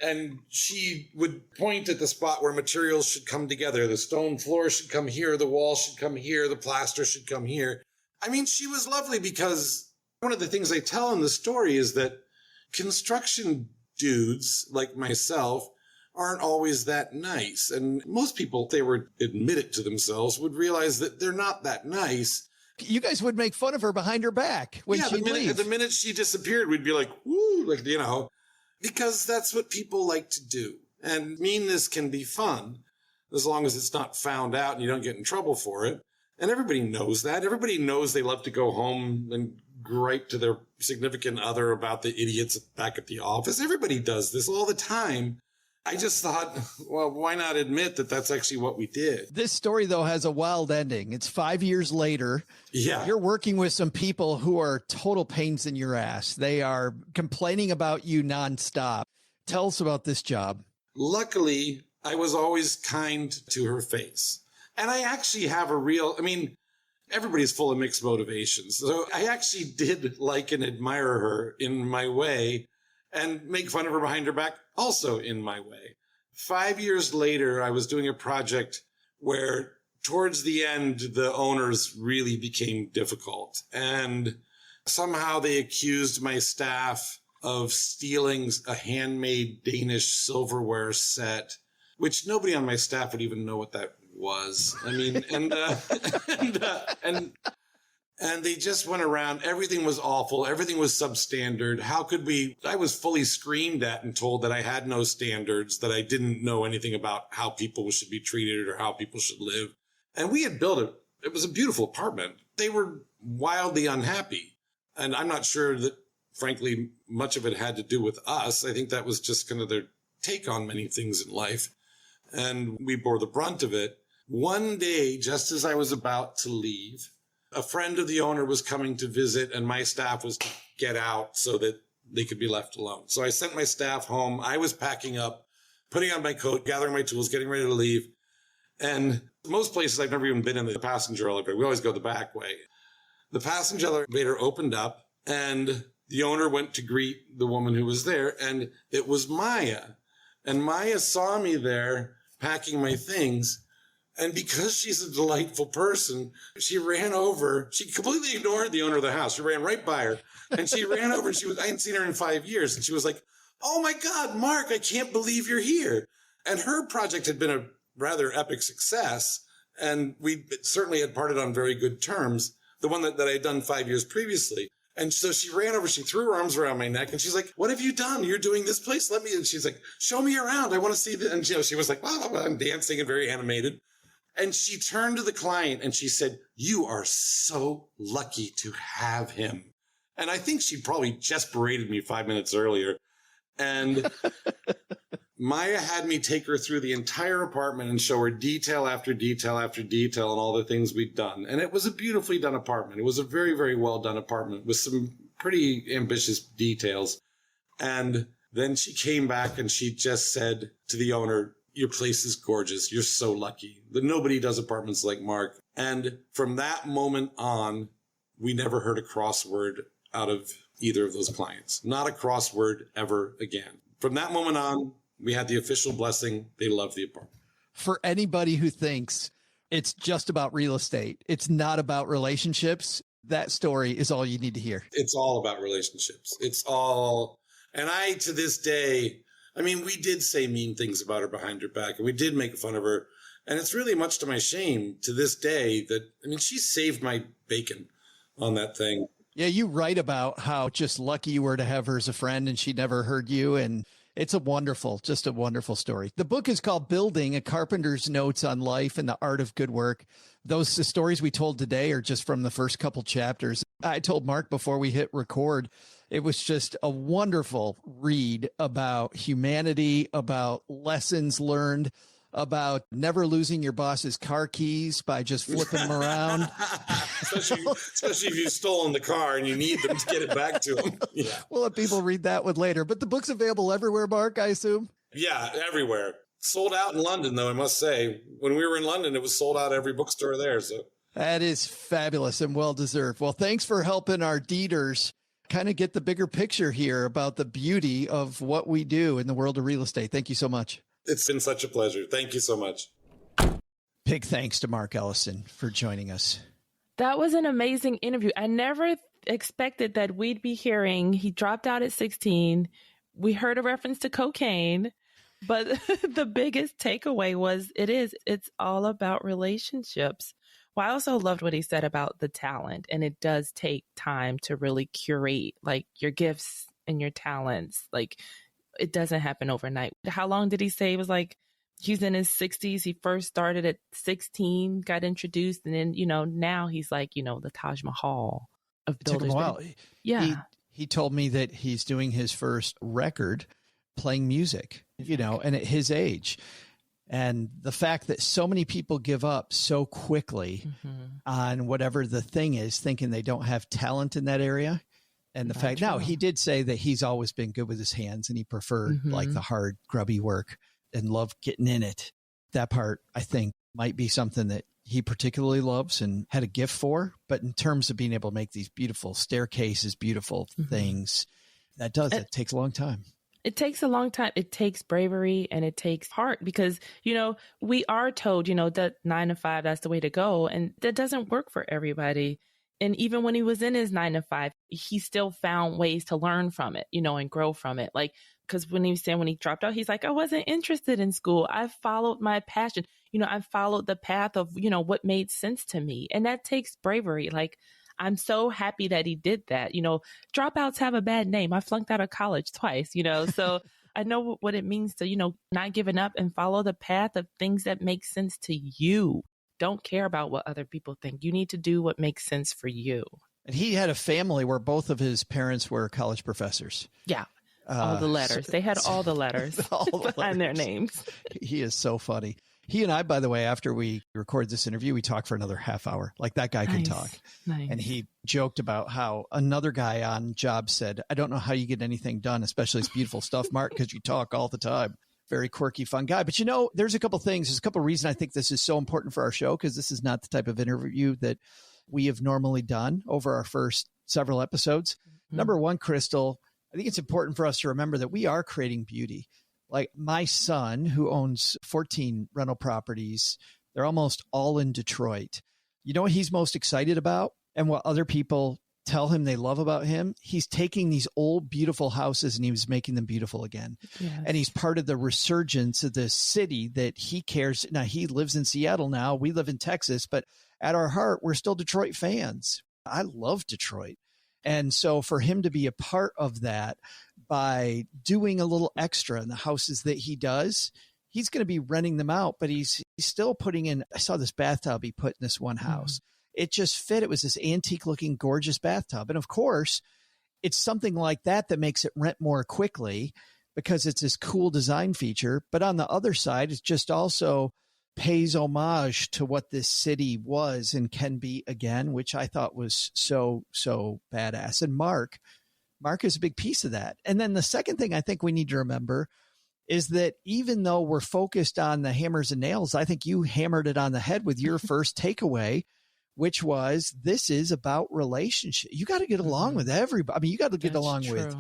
And she would point at the spot where materials should come together. The stone floor should come here. The wall should come here. The plaster should come here. I mean, she was lovely because one of the things I tell in the story is that construction dudes like myself aren't always that nice. And most people, if they were to admit it to themselves, would realize that they're not that nice. You guys would make fun of her behind her back when she'd leave. The minute she disappeared, we'd be like, woo, like, because that's what people like to do. And meanness can be fun as long as it's not found out and you don't get in trouble for it. And everybody knows that. Everybody knows they love to go home and gripe to their significant other about the idiots back at the office. Everybody does this all the time. I just thought, well, why not admit that that's actually what we did? This story, though, has a wild ending. It's 5 years later. Yeah. You're working with some people who are total pains in your ass. They are complaining about you nonstop. Tell us about this job. Luckily, I was always kind to her face. And I actually have everybody's full of mixed motivations. So I actually did like and admire her in my way and make fun of her behind her back also in my way. 5 years later, I was doing a project where towards the end, the owners really became difficult. And somehow they accused my staff of stealing a handmade Danish silverware set, which nobody on my staff would even know what that was. I mean, And they just went around. Everything was awful. Everything was substandard. How could we? I was fully screamed at and told that I had no standards, that I didn't know anything about how people should be treated or how people should live. And we had built it. It was a beautiful apartment. They were wildly unhappy. And I'm not sure that, frankly, much of it had to do with us. I think that was just kind of their take on many things in life. And we bore the brunt of it. One day, just as I was about to leave, a friend of the owner was coming to visit, and my staff was to get out so that they could be left alone. So I sent my staff home. I was packing up, putting on my coat, gathering my tools, getting ready to leave. And most places I've never even been in the passenger elevator. We always go the back way. The passenger elevator opened up, and the owner went to greet the woman who was there, and it was Maya. And Maya saw me there packing my things. And because she's a delightful person, she ran over. She completely ignored the owner of the house. She ran right by her. And she ran over, and I hadn't seen her in 5 years. And she was like, "Oh my God, Mark, I can't believe you're here." And her project had been a rather epic success. And we certainly had parted on very good terms, the one that I had done 5 years previously. And so she ran over, she threw her arms around my neck, and she's like, "What have you done? You're doing this place. Let me." And she's like, "Show me around. I want to see this." And she was like, "Wow, I'm dancing and very animated." And she turned to the client and she said, "You are so lucky to have him." And I think she probably just berated me 5 minutes earlier. And Maya had me take her through the entire apartment and show her detail after detail after detail and all the things we'd done. And it was a beautifully done apartment. It was a very, very well done apartment with some pretty ambitious details. And then she came back and she just said to the owner, "Your place is gorgeous. You're so lucky. Nobody does apartments like Mark." And from that moment on, we never heard a crossword out of either of those clients. Not a crossword ever again. From that moment on, we had the official blessing. They loved the apartment. For anybody who thinks it's just about real estate, it's not about relationships, that story is all you need to hear. It's all about relationships. It's all, and I, to this day, I mean, we did say mean things about her behind her back, and we did make fun of her. And it's really much to my shame to this day that, I mean, she saved my bacon on that thing. Yeah, you write about how just lucky you were to have her as a friend and she never heard you. And it's just a wonderful story. The book is called Building, A Carpenter's Notes on Life and the Art of Good Work. The stories we told today are just from the first couple chapters. I told Mark before we hit record, it was just a wonderful read about humanity, about lessons learned, about never losing your boss's car keys by just flipping them around. especially if you've stolen the car and you need them to get it back to them. Yeah. We'll let people read that one later. But the book's available everywhere, Mark, I assume? Yeah, everywhere. Sold out in London, though, I must say. When we were in London, it was sold out every bookstore there. So that is fabulous and well-deserved. Well, thanks for helping our deeders kind of get the bigger picture here about the beauty of what we do in the world of real estate. Thank you so much. It's been such a pleasure. Thank you so much. Big thanks to Mark Ellison for joining us. That was an amazing interview. I never expected that we'd be hearing he dropped out at 16. We heard a reference to cocaine, but the biggest takeaway was it's all about relationships. Well, I also loved what he said about the talent, and it does take time to really curate like your gifts and your talents. Like it doesn't happen overnight. How long did he say? It was like he's in his 60s. He first started at 16, got introduced, and then, now he's like, the Taj Mahal of builders. It took him a while. Yeah. He told me that he's doing his first record playing music, and at his age. And the fact that so many people give up so quickly on whatever the thing is, thinking they don't have talent in that area. And the fact now he did say that he's always been good with his hands and he preferred like the hard, grubby work and loved getting in it. That part, I think, might be something that he particularly loves and had a gift for. But in terms of being able to make these beautiful staircases, beautiful things, it takes a long time. It takes a long time. It takes bravery and it takes heart because, we are told, that 9 to 5, that's the way to go. And that doesn't work for everybody. And even when he was in his 9 to 5, he still found ways to learn from it, and grow from it. Like, because when he dropped out, he's like, I wasn't interested in school. I followed my passion. I followed the path of, what made sense to me. And that takes bravery. Like, I'm so happy that he did that. Dropouts have a bad name. I flunked out of college twice, so I know what it means to, not giving up and follow the path of things that make sense to you. Don't care about what other people think. You need to do what makes sense for you. And he had a family where both of his parents were college professors. Yeah. All the letters. They had all the letters behind their names. He is so funny. He and I, by the way, after we record this interview, we talked for another half hour. Like, that guy can talk. Nice. And he joked about how another guy on job said, I don't know how you get anything done, especially this beautiful stuff, Mark, because you talk all the time. Very quirky, fun guy. But there's a couple things. There's a couple reasons I think this is so important for our show, because this is not the type of interview that we have normally done over our first several episodes. Mm-hmm. Number one, Crystal, I think it's important for us to remember that we are creating beauty. Like my son, who owns 14 rental properties, they're almost all in Detroit. You know what he's most excited about and what other people tell him they love about him? He's taking these old, beautiful houses and he's making them beautiful again. Yes. And he's part of the resurgence of the city that he cares. Now, he lives in Seattle now. We live in Texas, but at our heart, we're still Detroit fans. I love Detroit. And so for him to be a part of that by doing a little extra in the houses that he does, he's going to be renting them out, but he's still putting in. I saw this bathtub he put in this one house. Mm-hmm. It just fit. It was this antique looking, gorgeous bathtub. And of course, it's something like that that makes it rent more quickly because it's this cool design feature. But on the other side, it just also pays homage to what this city was and can be again, which I thought was so, so badass. And Mark is a big piece of that. And then the second thing I think we need to remember is that even though we're focused on the hammers and nails, I think you hammered it on the head with your first takeaway, which was this is about relationship. You got to get along with everybody. I mean, you got to get along with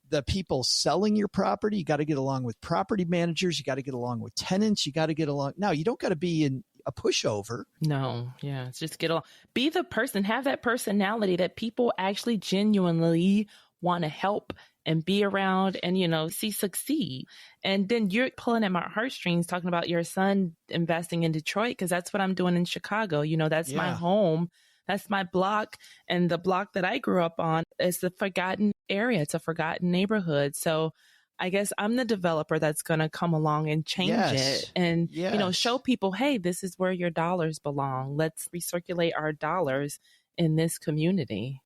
the people selling your property. You got to get along with property managers. You got to get along with tenants. You got to get along. Now, you don't got to be in a pushover. No. Yeah. It's just get along. Be the person, have that personality that people actually genuinely want to help and be around and, see succeed. And then you're pulling at my heartstrings talking about your son investing in Detroit, because that's what I'm doing in Chicago. That's my home. That's my block. And the block that I grew up on is the forgotten area. It's a forgotten neighborhood. So I guess I'm the developer that's going to come along and change it and, show people, hey, this is where your dollars belong. Let's recirculate our dollars in this community.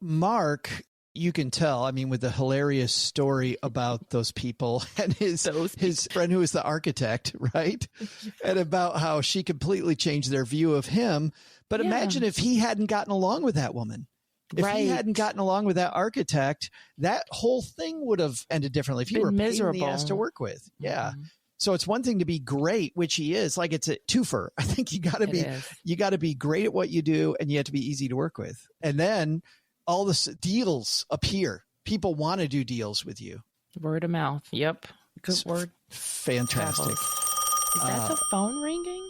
Mark, you can tell, I mean, with the hilarious story about those people and his friend who is the architect, right? And about how she completely changed their view of him. But imagine if he hadn't gotten along with that woman. If he hadn't gotten along with that architect, that whole thing would have ended differently. If you were miserable, pain in the ass to work with. Yeah. Mm-hmm. So it's one thing to be great, which he is. Like, it's a twofer. I think you got to be great at what you do, and you have to be easy to work with. And then all the deals appear. People want to do deals with you. Word of mouth. Yep. Good word. Fantastic. Is that the phone ringing?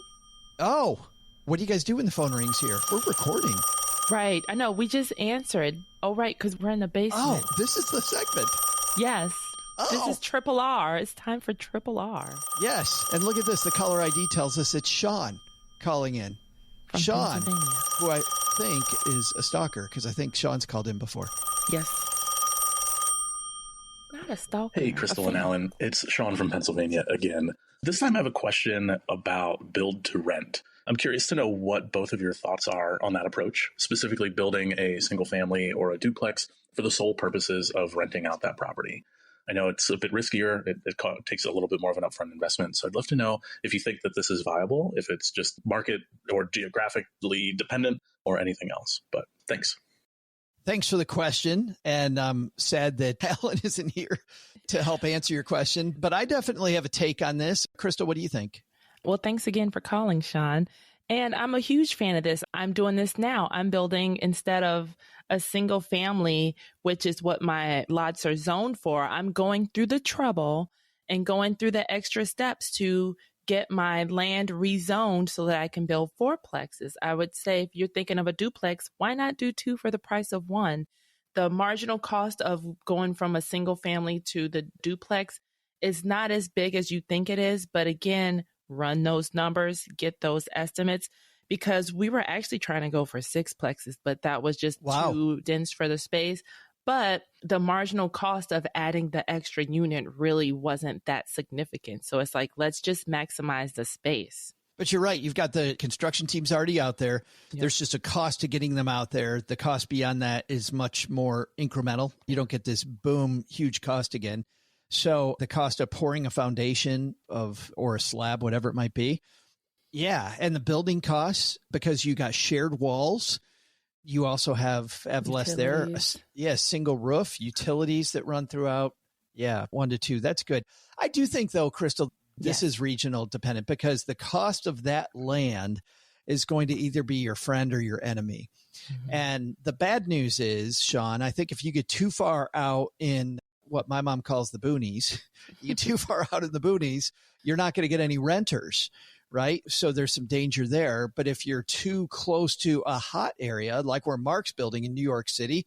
Oh, what do you guys do when the phone rings here? We're recording. Right. I know. We just answered. Oh, right. Because we're in the basement. Oh, this is the segment. Yes. Oh. This is Triple R. It's time for Triple R. Yes. And look at this. The caller ID tells us it's Sean calling in. From Sean, who I think is a stalker, because I think Sean's called in before. Yes. Not a stalker. Hey, Crystal and Alan. It's Sean from Pennsylvania again. This time I have a question about build to rent. I'm curious to know what both of your thoughts are on that approach, specifically building a single family or a duplex for the sole purposes of renting out that property. I know it's a bit riskier. It takes a little bit more of an upfront investment. So I'd love to know if you think that this is viable, if it's just market or geographically dependent or anything else. But thanks. Thanks for the question. And I'm sad that Alan isn't here to help answer your question. But I definitely have a take on this. Crystal, what do you think? Well, thanks again for calling, Sean. And I'm a huge fan of this. I'm doing this now. I'm building, instead of a single family, which is what my lots are zoned for, I'm going through the trouble and going through the extra steps to get my land rezoned so that I can build fourplexes. I would say if you're thinking of a duplex, why not do two for the price of one? The marginal cost of going from a single family to the duplex is not as big as you think it is. But again, run those numbers, get those estimates, because we were actually trying to go for sixplexes, but that was just too dense for the space. But the marginal cost of adding the extra unit really wasn't that significant. So it's like, let's just maximize the space. But you're right. You've got the construction teams already out there. Yep. There's just a cost to getting them out there. The cost beyond that is much more incremental. You don't get this boom, huge cost again. So the cost of pouring a foundation or a slab, whatever it might be. Yeah. And the building costs, because you got shared walls, you also have less there. Yeah. Single roof, utilities that run throughout. Yeah. 1 to 2. That's good. I do think though, Crystal, this is regional dependent, because the cost of that land is going to either be your friend or your enemy. Mm-hmm. And the bad news is, Sean, I think if you get too far out in what my mom calls the boonies, you get too far out in the boonies, you're not going to get any renters, right? So there's some danger there. But if you're too close to a hot area, like where Mark's building in New York City,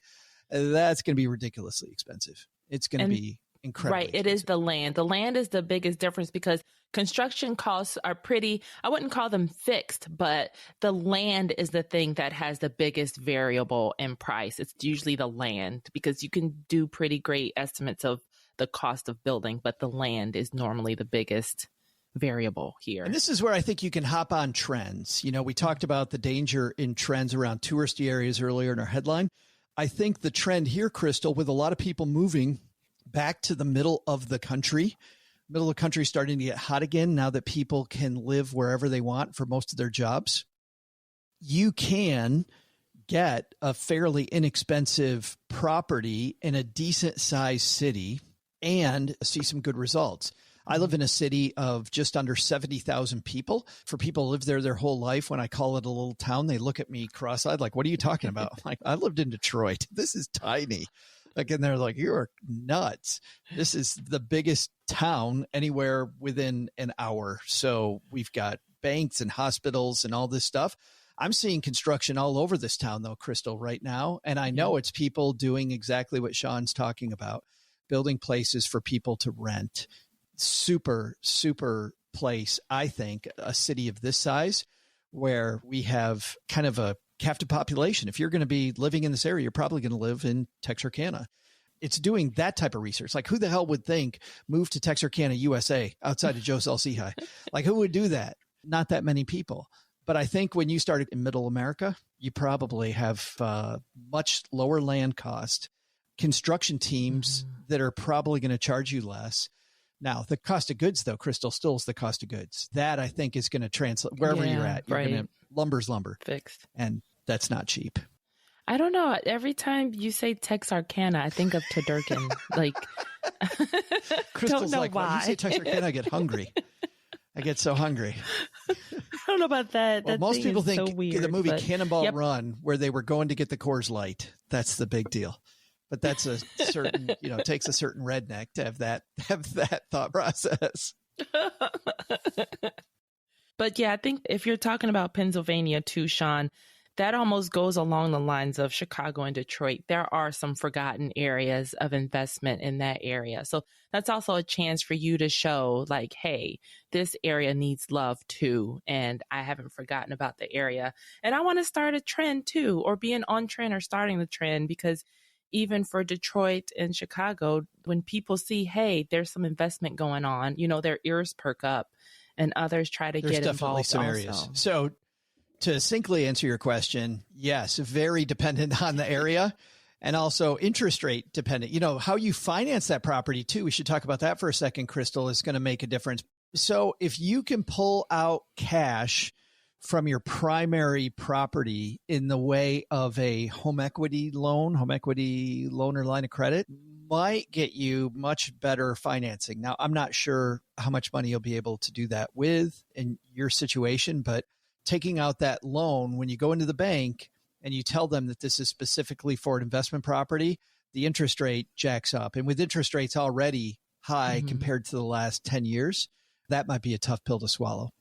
that's going to be ridiculously expensive. It's going to be incredibly right. expensive. It is the land. The land is the biggest difference, because construction costs are pretty, I wouldn't call them fixed, but the land is the thing that has the biggest variable in price. It's usually the land, because you can do pretty great estimates of the cost of building, but the land is normally the biggest variable here. And this is where I think you can hop on trends. You know, we talked about the danger in trends around touristy areas earlier in our headline. I think the trend here, Crystal, with a lot of people moving back to the middle of the country starting to get hot again now that people can live wherever they want for most of their jobs. You can get a fairly inexpensive property in a decent sized city and see some good results. I live in a city of just under 70,000 people. For people who live there their whole life, when I call it a little town, they look at me cross-eyed like, what are you talking about? I'm like, I lived in Detroit. This is tiny. Like, and they're like, you are nuts. This is the biggest town anywhere within an hour. So we've got banks and hospitals and all this stuff. I'm seeing construction all over this town, though, Crystal, right now. And I know it's people doing exactly what Sean's talking about, building places for people to rent. Super, super place, I think, a city of this size where we have kind of a captive population. If you're going to be living in this area, you're probably going to live in Texarkana. It's doing that type of research. Like, who the hell would think move to Texarkana, USA, outside of Joe High? Like, who would do that? Not that many people. But I think when you started in middle America, you probably have much lower land cost, construction teams that are probably going to charge you less. Now, the cost of goods, though, Crystal, still is the cost of goods. That, I think, is going to translate wherever you're at. You're going to lumber's lumber. Fixed. And that's not cheap. I don't know. Every time you say Texarkana, I think of Tudurkin. Like, Crystal's don't know like, why. When you say Texarkana, I get hungry. I get so hungry. I don't know about that. Well, most people think so weird, the movie Cannonball Run, where they were going to get the Coors Light. That's the big deal. But that's a certain, takes a certain redneck to have that thought process. But yeah, I think if you're talking about Pennsylvania too, Sean, that almost goes along the lines of Chicago and Detroit. There are some forgotten areas of investment in that area. So that's also a chance for you to show like, hey, this area needs love too. And I haven't forgotten about the area. And I want to start a trend too, or being on trend or starting the trend, because even for Detroit and Chicago, when people see, hey, there's some investment going on, their ears perk up and others try to get involved some also. Areas. So to succinctly answer your question, yes, very dependent on the area and also interest rate dependent. How you finance that property too. We should talk about that for a second, Crystal, is going to make a difference. So if you can pull out cash from your primary property in the way of a home equity loan or line of credit, might get you much better financing. Now, I'm not sure how much money you'll be able to do that with in your situation, but taking out that loan, when you go into the bank and you tell them that this is specifically for an investment property, the interest rate jacks up. And with interest rates already high compared to the last 10 years, that might be a tough pill to swallow.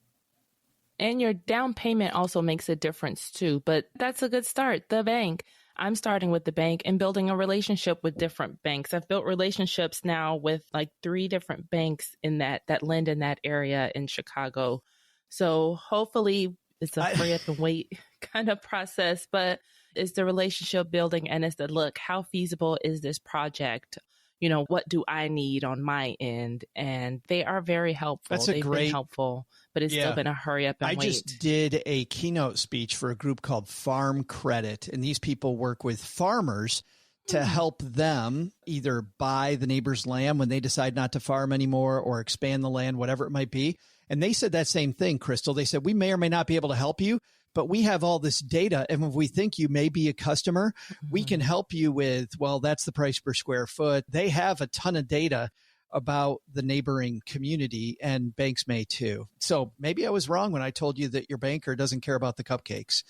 And your down payment also makes a difference too. But that's a good start. The bank. I'm starting with the bank and building a relationship with different banks. I've built relationships now with like 3 different banks in that lend in that area in Chicago. So hopefully It's a hurry up and wait kind of process, but it's the relationship building. And it's the look, how feasible is this project? You know, what do I need on my end? And they are very helpful. They've been helpful, but it's still been a hurry up and wait. I just did a keynote speech for a group called Farm Credit, and these people work with farmers to help them either buy the neighbor's land when they decide not to farm anymore or expand the land, whatever it might be. And they said that same thing, Crystal. They said, we may or may not be able to help you, but we have all this data. And if we think you may be a customer, we can help you with, well, that's the price per square foot. They have a ton of data about the neighboring community, and banks may too. So maybe I was wrong when I told you that your banker doesn't care about the cupcakes.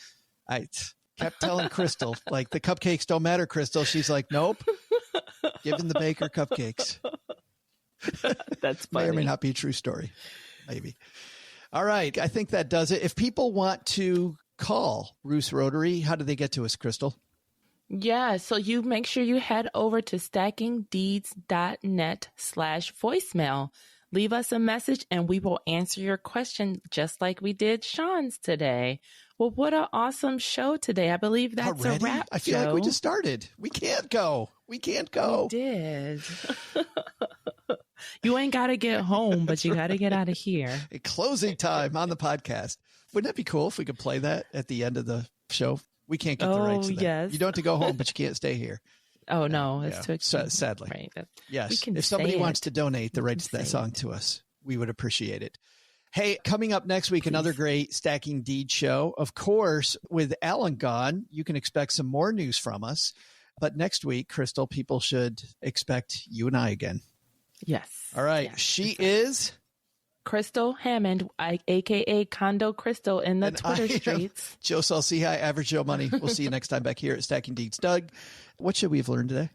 I kept telling Crystal, like, the cupcakes don't matter, Crystal. She's like, nope, giving the baker cupcakes. That's funny. May or may not be a true story. Maybe. All right. I think that does it. If people want to call Ruth Rotary, how do they get to us, Crystal? Yeah. So you make sure you head over to stackingdeeds.net/voicemail. Leave us a message and we will answer your question just like we did Sean's today. Well, what an awesome show today. I believe that's already? A wrap. I feel like we just started. We can't go. We did. You ain't got to get home, but you got to get out of here. Closing time on the podcast. Wouldn't that be cool if we could play that at the end of the show? We can't get the rights to that. Yes. You don't have to go home, but you can't stay here. Oh, no, it's too expensive. Sadly. Right. Yes. If somebody wants to donate the rights to that song to us, we would appreciate it. Hey, coming up next week, another great Stacking Deeds show. Of course, with Alan gone, you can expect some more news from us. But next week, Crystal, people should expect you and I again. Yes. All right. Yes, she is Crystal Hammond, a.k.a. Condo Crystal in the Twitter streets. Joe Salciha, Average Joe Money. We'll see you next time back here at Stacking Deeds. Doug, what should we have learned today?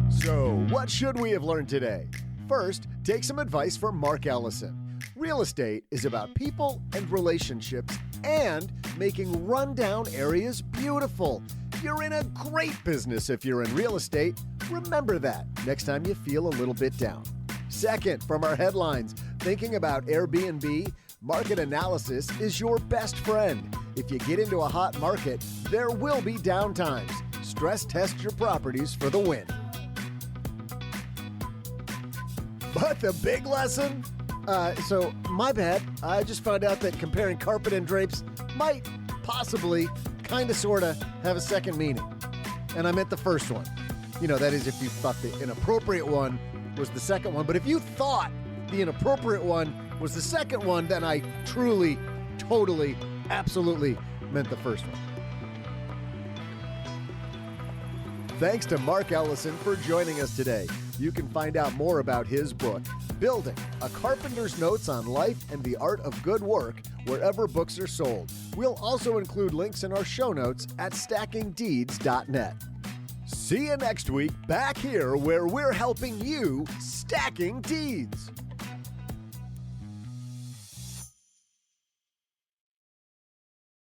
So, what should we have learned today? First, take some advice from Mark Ellison. Real estate is about people and relationships and making rundown areas beautiful. You're in a great business if you're in real estate. Remember that next time you feel a little bit down. Second, from our headlines, thinking about Airbnb, market analysis is your best friend. If you get into a hot market, there will be downtimes. Stress test your properties for the win. But the big lesson? So my bad. I just found out that comparing carpet and drapes might possibly, kind of, sort of, have a second meaning. And I meant the first one. You know, that is if you thought the inappropriate one was the second one. But if you thought the inappropriate one was the second one, then I truly, totally, absolutely meant the first one. Thanks to Mark Ellison for joining us today. You can find out more about his book, Building, A Carpenter's Notes on Life and the Art of Good Work, wherever books are sold. We'll also include links in our show notes at stackingdeeds.net. See you next week back here where we're helping you stacking deeds.